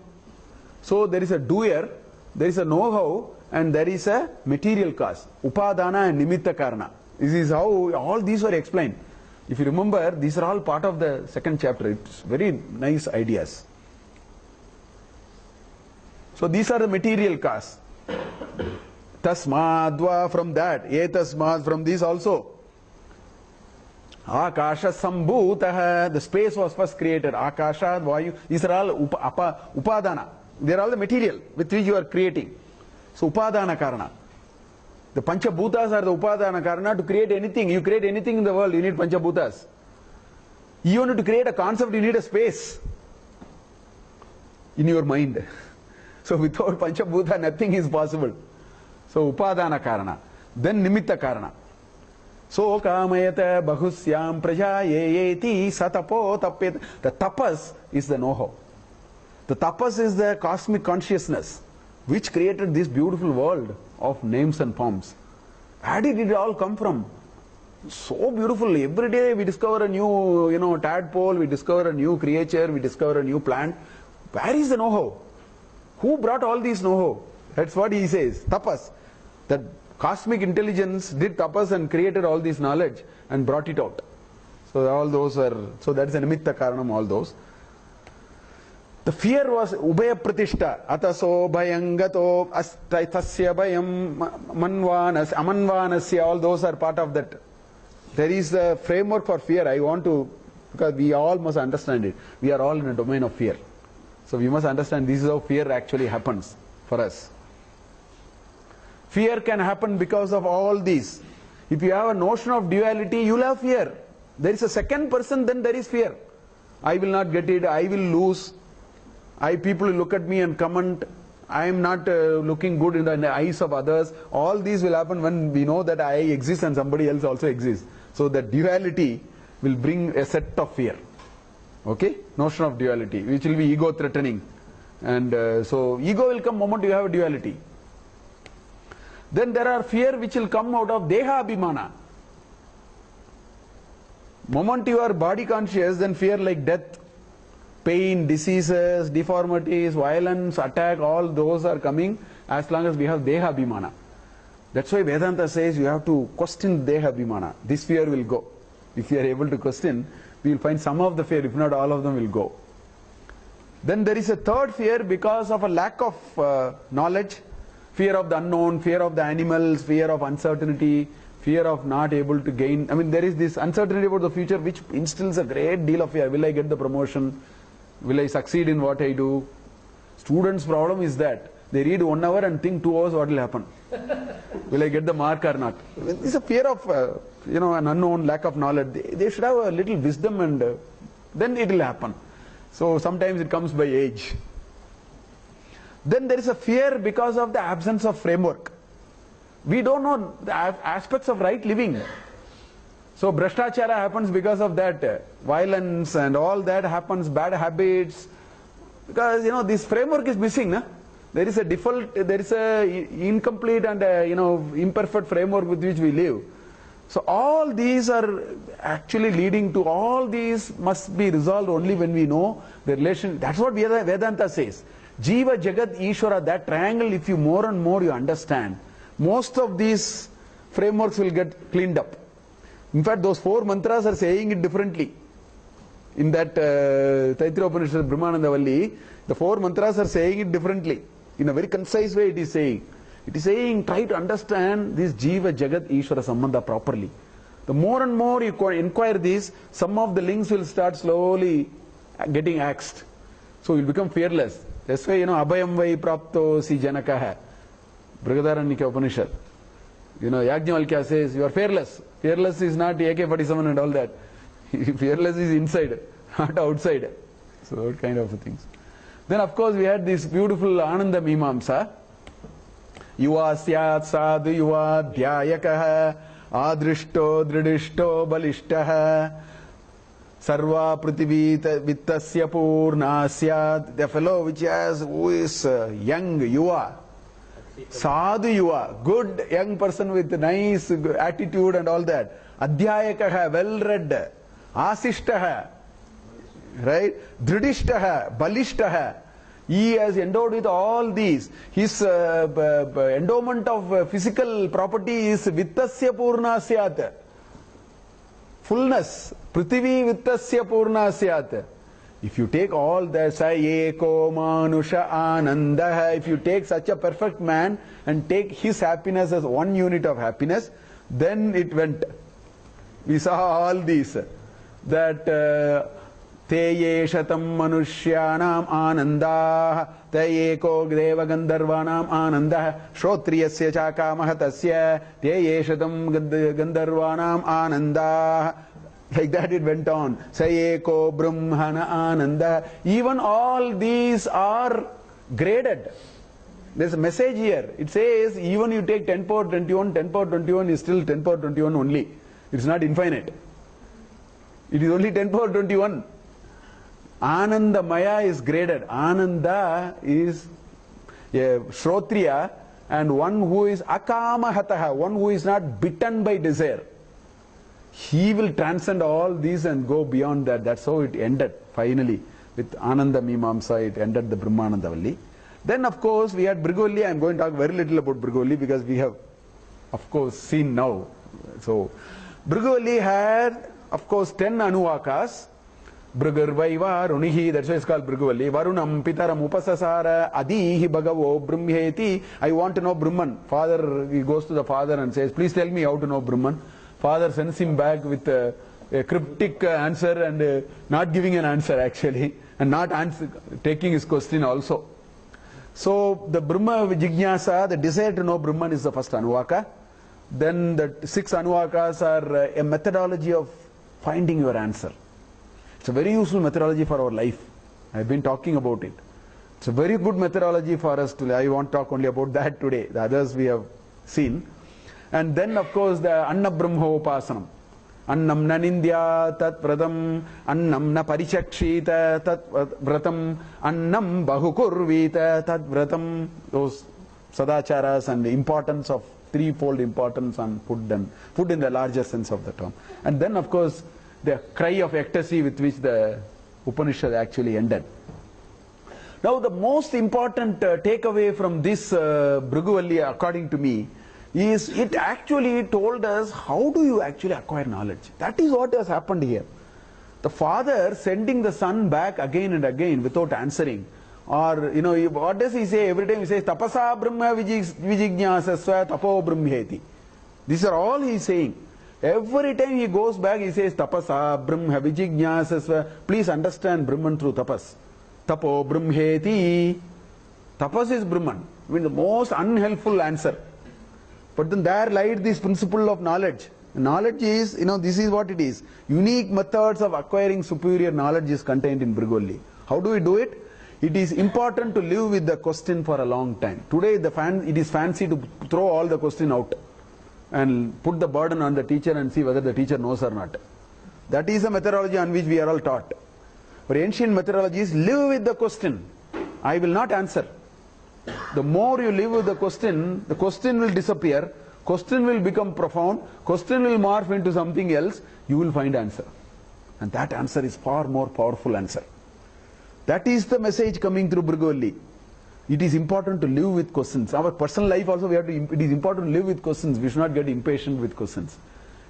So there is a doer, there is a know-how, and there is a material cause. Upadana and nimitta karana. This is how all these were explained. If you remember, these are all part of the second chapter. It's very nice ideas. So these are the material cause. Tasmadva from that, etasmad from this also. Akasha sambhutah, the space was first created. Akasha, vayu, these are all upadana. They are all the material with which you are creating. So upadana karana. The panchabhutas are the upadana karana to create anything. You create anything in the world, you need panchabhutas. Even to create a concept, you need a space in your mind. So without panchabhuta, nothing is possible. So upadana karana. Then nimitta karana. So kamayata bahusyam prajayeti satapo tapet. The tapas is the know-how. The tapas is the cosmic consciousness which created this beautiful world of names and forms. Where did it all come from? So beautiful. Every day we discover a new, tadpole, we discover a new creature, we discover a new plant. Where is the know-how? Who brought all these know-how? That's what he says. Tapas. That cosmic intelligence did tapas and created all this knowledge and brought it out. So all those are, so that's a nimitta karanam, all those. The fear was ubaya pratishta, ataso bhayangato tasya bhayam manvanas, amanvanasya, all those are part of that. There is a framework for fear. I want to, because we all must understand it. We are all in a domain of fear. So we must understand this is how fear actually happens for us. Fear can happen because of all these. If you have a notion of duality, you will have fear. There is a second person, then there is fear. I will not get it, I will lose. People will look at me and comment, I am not looking good in the eyes of others. All these will happen when we know that I exist and somebody else also exists. So that duality will bring a set of fear. Okay? Notion of duality, which will be ego threatening. And so ego will come moment you have a duality. Then there are fear which will come out of deha abhimana. Moment you are body conscious, then fear like death, pain, diseases, deformities, violence, attack, all those are coming as long as we have deha abhimana. That's why Vedanta says you have to question deha abhimana. This fear will go. If you are able to question, we will find some of the fear, if not all of them will go. Then there is a third fear because of a lack of knowledge. Fear of the unknown, fear of the animals, fear of uncertainty, fear of not able to gain. I mean, there is this uncertainty about the future which instills a great deal of fear. Will I get the promotion? Will I succeed in what I do? Students' problem is that they read 1 hour and think 2 hours what will happen. Will I get the mark or not? It's a fear of, an unknown, lack of knowledge. They should have a little wisdom and then it will happen. So sometimes it comes by age. Then there is a fear because of the absence of framework. We don't know the aspects of right living. So Bhrashtachara happens because of that. Violence and all that happens, bad habits. Because, this framework is missing. Na? There is a default, there is a incomplete and imperfect framework with which we live. So all these are actually leading to, all these must be resolved only when we know the relation. That's what Vedanta says. Jiva, Jagat, Ishvara, that triangle, if you more and more you understand, most of these frameworks will get cleaned up. In fact, those 4 mantras are saying it differently. In that Taittiriya Upanishad, Brahmananda Valli, the 4 mantras are saying it differently. In a very concise way it is saying. It is saying, try to understand this Jiva, Jagat, Ishvara Sambandha properly. The more and more you inquire this, some of the links will start slowly getting axed. So you will become fearless. That's why, Abhayam Vai Prapto Si Janakaha. Brihadaranyaka Upanishad. Yajnavalkya says, you are fearless. Fearless is not AK-47 and all that. Fearless is inside, not outside. So that kind of things. Then of course we had this beautiful Ananda Mimamsa. Yuva Syat Sadhu Yuva Dhyayakaha Adrishto Dridishto Balishtaha Sarva Prithvi Vittasya Purna Syat. The fellow who is young, Yuva. Sadhu yuva, good young person with nice attitude and all that. Adhyayakaha, well read. Asishtaha, right? Dridishtaha, balishtaha. He has endowed with all these. His endowment of physical property is vittasya purna syat. Fullness. Prithvi vittasya purna syat. If you take all that, sa eko manusha anandaha, if you take such a perfect man and take his happiness as one unit of happiness, then it went. We saw all these. That te yeshatam manushyanam anandah, te eko deva gandharvanam anandah, shrotriyasya chakamahatasya, te yeshatam gandharvanam anandah. Like that it went on. Sayeko brahmana ananda. Even all these are graded. There's a message here. It says even you take 10 power 21, 10 power 21 is still 10 power 21 only. It's not infinite. It is only 10 power 21. Ananda Maya is graded. Ananda is a Shrotriya and one who is akamahataha, one who is not bitten by desire. He will transcend all these and go beyond that. That's how it ended finally. With Ananda Mimamsa, it ended the Brahmananda Valli. Then of course we had Bhrigu. I am going to talk very little about Bhrigu because we have of course seen now. So Bhrigu had of course 10 Anuvakas. Bhrigarvaiva Runihi, that's why it's called Bhrigu. Varunam Pitaram Upasasara Adihi Bhagavo Brahmheti. I want to know Brahman. Father, he goes to the father and says, please tell me how to know Brahman. Father sends him back with a cryptic answer and not giving an answer actually, and not taking his question also. So the Brahma Jignasa, the desire to know Brahman, is the first Anuvaka. Then the 6 Anuvakas are a methodology of finding your answer. It's a very useful methodology for our life. I've been talking about it. It's a very good methodology for us to. I won't talk only about that today. The others we have seen. And then of course the Anna Brahma Upasanam. Annam na nindya tat vratam, annam na parichakshita tat vratam, annam bahukurvita tat vratam. Those sadacharas and the importance of threefold importance on food and food in the larger sense of the term. And then of course the cry of ecstasy with which the Upanishad actually ended. Now the most important takeaway from this Bhrigu, according to me, is it actually told us how do you actually acquire knowledge. That is what has happened here. The father sending the son back again and again without answering. Or, what does he say? Every time he says, Tapasa Brahma Vijijñāsasva Tapo Brahmheti. These are all he is saying. Every time he goes back, he says, Tapasa Brahma Vijijñāsasva. Please understand Brahman through tapas. Tapo Brahmheti. Tapas is Brahman. I mean, the most unhelpful answer. But then there lied this principle of knowledge. Knowledge is, this is what it is. Unique methods of acquiring superior knowledge is contained in Bhrigu. How do we do it? It is important to live with the question for a long time. Today it is fancy to throw all the question out and put the burden on the teacher and see whether the teacher knows or not. That is a methodology on which we are all taught. But ancient methodology is live with the question. I will not answer. The more you live with the question will disappear, question will become profound, question will morph into something else, you will find answer. And that answer is far more powerful answer. That is the message coming through Bhrigu. It is important to live with questions. Our personal life also, it is important to live with questions. We should not get impatient with questions.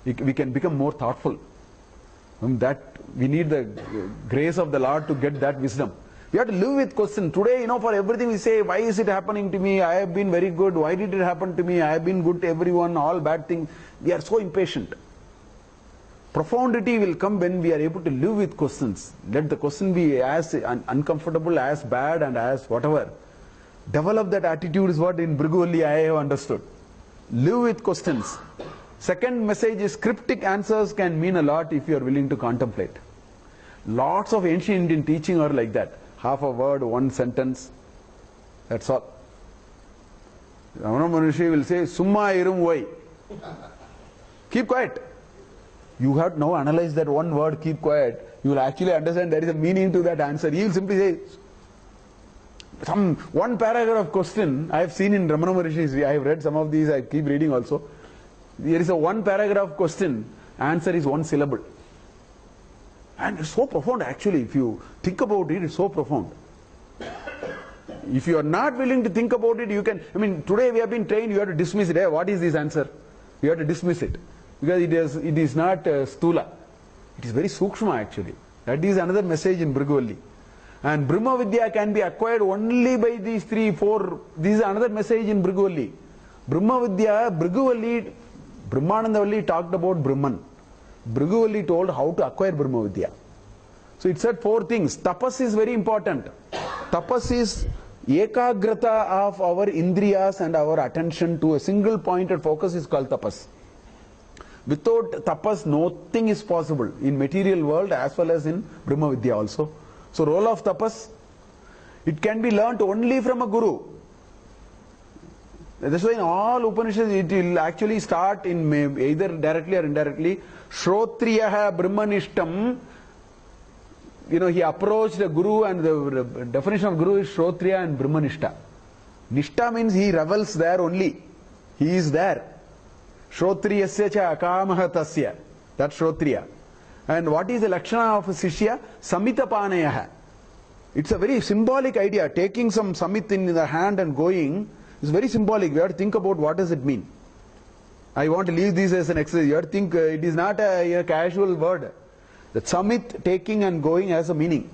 We can become more thoughtful. That we need the grace of the Lord to get that wisdom. We have to live with questions. Today, for everything we say, why is it happening to me? I have been very good. Why did it happen to me? I have been good to everyone. All bad things. We are so impatient. Profundity will come when we are able to live with questions. Let the question be as uncomfortable, as bad, and as whatever. Develop that attitude is what in Bhrigu I have understood. Live with questions. Second message is cryptic answers can mean a lot if you are willing to contemplate. Lots of ancient Indian teaching are like that. Half a word, one sentence. That's all. Ramana Maharshi will say, Summa irum vai. Keep quiet. You have now analyzed that one word, keep quiet. You will actually understand there is a meaning to that answer. He will simply say, some one paragraph question I have seen in Ramana Maharishi's, I have read some of these, I keep reading also. There is a one paragraph question, answer is one syllable. And it's so profound actually, if you think about it, it's so profound. If you are not willing to think about it, you can, today we have been trained, you have to dismiss it. Hey, what is this answer? You have to dismiss it. Because it is not stula. It is very sukshma actually. That is another message in Bhrigu. And Brahma Vidya can be acquired only by these 3, 4. This is another message in Bhrigu. Brahma Vidya, Bhrigu Brahmananda talked about Brahman. Bhrigu told how to acquire Brahma Vidya. So it said 4 things. Tapas is very important. Tapas is ekagrata of our indriyas and our attention to a single pointed focus is called tapas. Without tapas, nothing is possible in material world as well as in Brahma Vidya also. So role of tapas, it can be learnt only from a guru. That's why in all Upanishads it will actually start in either directly or indirectly. Shrotriyaha Brahmanishtam. He approached the guru, and the definition of guru is Shrotriya and Brahmanishta. Nishta means he revels there only. He is there. Shrotriyasya cha akamaha tasya. That's Shrotriya. And what is the lakshana of a Sishya? Samitapanayaha. It's a very symbolic idea. Taking some samit in the hand and going is very symbolic. We have to think about what does it mean. I want to leave this as an exercise. You have to think it is not a casual word. The samit, taking and going, has a meaning.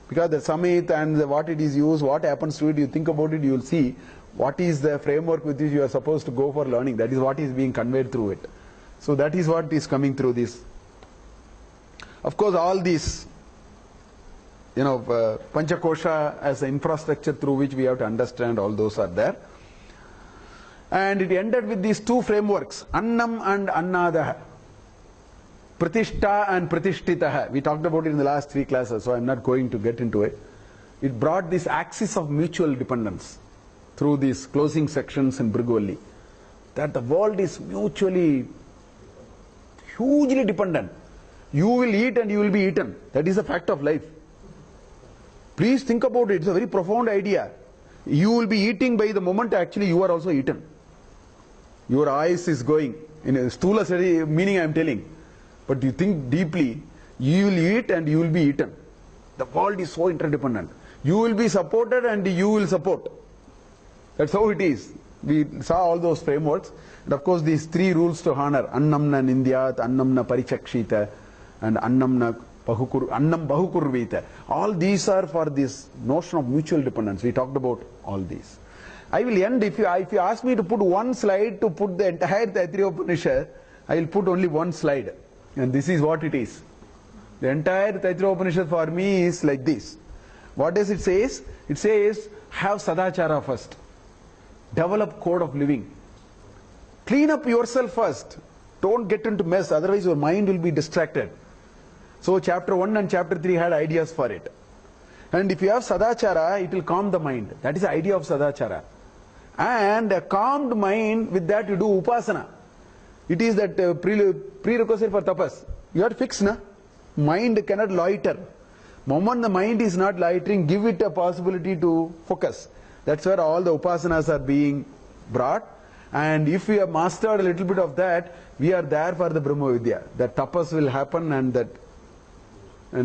Because the samit and what it is used, what happens to it, you think about it, you will see what is the framework with which you are supposed to go for learning. That is what is being conveyed through it. So that is what is coming through this. Of course, all these, Panchakosha as an infrastructure through which we have to understand, all those are there. And it ended with these 2 frameworks, Annam and Annadaha. Pratishta and Pratishtitaha. We talked about it in the last 3 classes, so I am not going to get into it. It brought this axis of mutual dependence through these closing sections in Bhrigu. That the world is mutually, hugely dependent. You will eat and you will be eaten. That is a fact of life. Please think about it. It's a very profound idea. You will be eating by the moment actually you are also eaten. Your eyes is going. In a stula study, meaning I am telling. But you think deeply, you will eat and you will be eaten. The world is so interdependent. You will be supported and you will support. That's how it is. We saw all those frameworks. And of course, these 3 rules to honor, Annamna Nindyat, Annamna Parichakshita, and Annam Bahukurvita. All these are for this notion of mutual dependence. We talked about all these. I will end, if you ask me to put one slide to put the entire Taittiriya Upanishad, I will put only one slide. And this is what it is. The entire Taittiriya Upanishad for me is like this. What does it say? It says, have sadachara first. Develop code of living. Clean up yourself first. Don't get into mess, otherwise your mind will be distracted. So chapter 1 and chapter 3 had ideas for it. And if you have sadachara, it will calm the mind. That is the idea of sadachara. And a calmed mind, with that you do upasana. It is that prerequisite for tapas. You have to fix, na? Mind cannot loiter. Moment the mind is not loitering, give it a possibility to focus. That's where all the upasanas are being brought. And if we have mastered a little bit of that, we are there for the Brahma Vidya. That tapas will happen, and the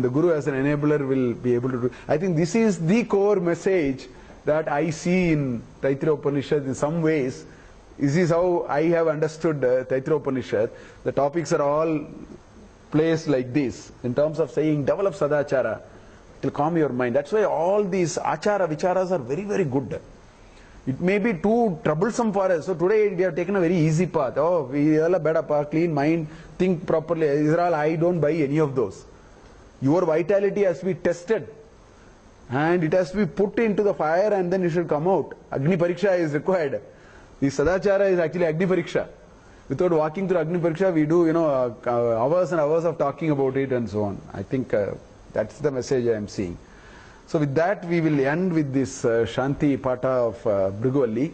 Guru as an enabler will be able to do. I think this is the core message that I see in Taittiriya Upanishad in some ways. This is how I have understood Taittiriya Upanishad. The topics are all placed like this. In terms of saying, develop sadachara, it will calm your mind. That's why all these achara, vicharas are very, very good. It may be too troublesome for us. So today we have taken a very easy path. Oh, we have a better path, clean mind, think properly. Israel, I don't buy any of those. Your vitality has to be tested. And it has to be put into the fire and then it should come out. Agni Pariksha is required. The Sadachara is actually Agni Pariksha. Without walking through Agni Pariksha, we do, hours and hours of talking about it and so on. I think that's the message I am seeing. So with that, we will end with this Shanti Pata of Bhrigu.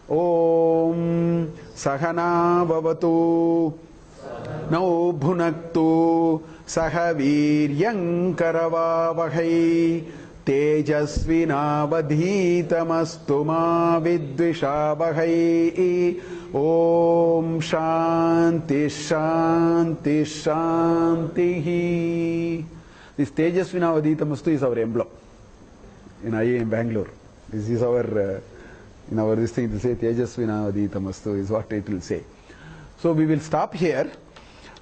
Om Sahana Bhavatu Nau Bhunaktu Sahaviryam Karavavahai Tejasvinavadhitamastu ma vidvishabhai. Om Shanti Shanti Shanti. This Tejasvinavadhitamastu is our emblem in IIM Bangalore. This is our, in our this thing, to say Tejasvinavadhitamastu is what it will say. So we will stop here.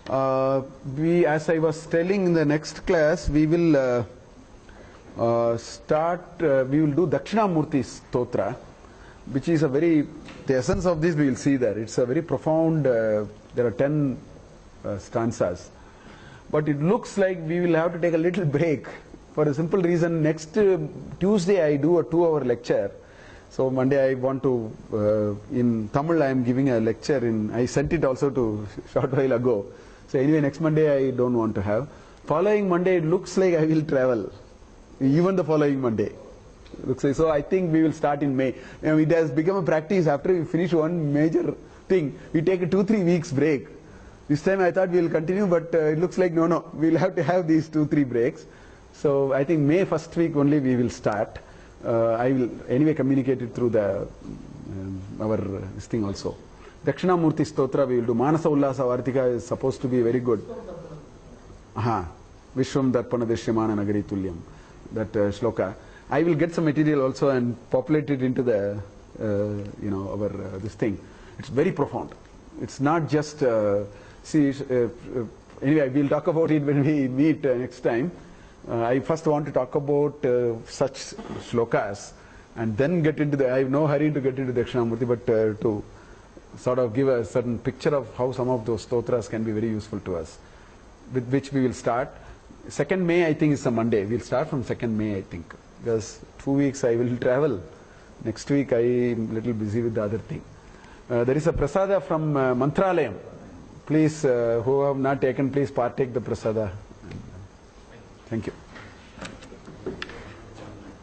As I was telling in the next class, we will we will do Dakshinamurti Stotra, which is a very, the essence of this we will see there. It's a very profound, there are 10 stanzas. But it looks like we will have to take a little break for a simple reason. Next Tuesday I do a 2-hour lecture. So Monday I want to, in Tamil I am giving a lecture I sent it also to short while ago. So anyway, next Monday I don't want to have. Following Monday it looks like I will travel. Even the following Monday. Looks like, so I think we will start in May. It has become a practice after we finish one major thing, we take a 2-3 weeks break. This time I thought we will continue, but it looks like no, we will have to have these 2-3 breaks. So I think May first week only we will start. I will anyway communicate it through the our this thing also. Dakshinamurti Stotra we will do. Manasa Ullasa Vartika is supposed to be very good. Vishwam Darpana Drishyamana Nagari Tulyam. That shloka. I will get some material also and populate it into the our this thing. It's very profound. It's not just anyway we'll talk about it when we meet next time. I first want to talk about such shlokas and then get into the, I have no hurry to get into Dakshinamurti, but to sort of give a certain picture of how some of those stotras can be very useful to us, with which we will start. 2nd May I think is a Monday. We'll start from 2nd May I think, because 2 weeks I will travel. Next week I am a little busy with the other thing. There is a prasada from Mantralayam. Please, who have not taken, please partake the prasada. Thank you.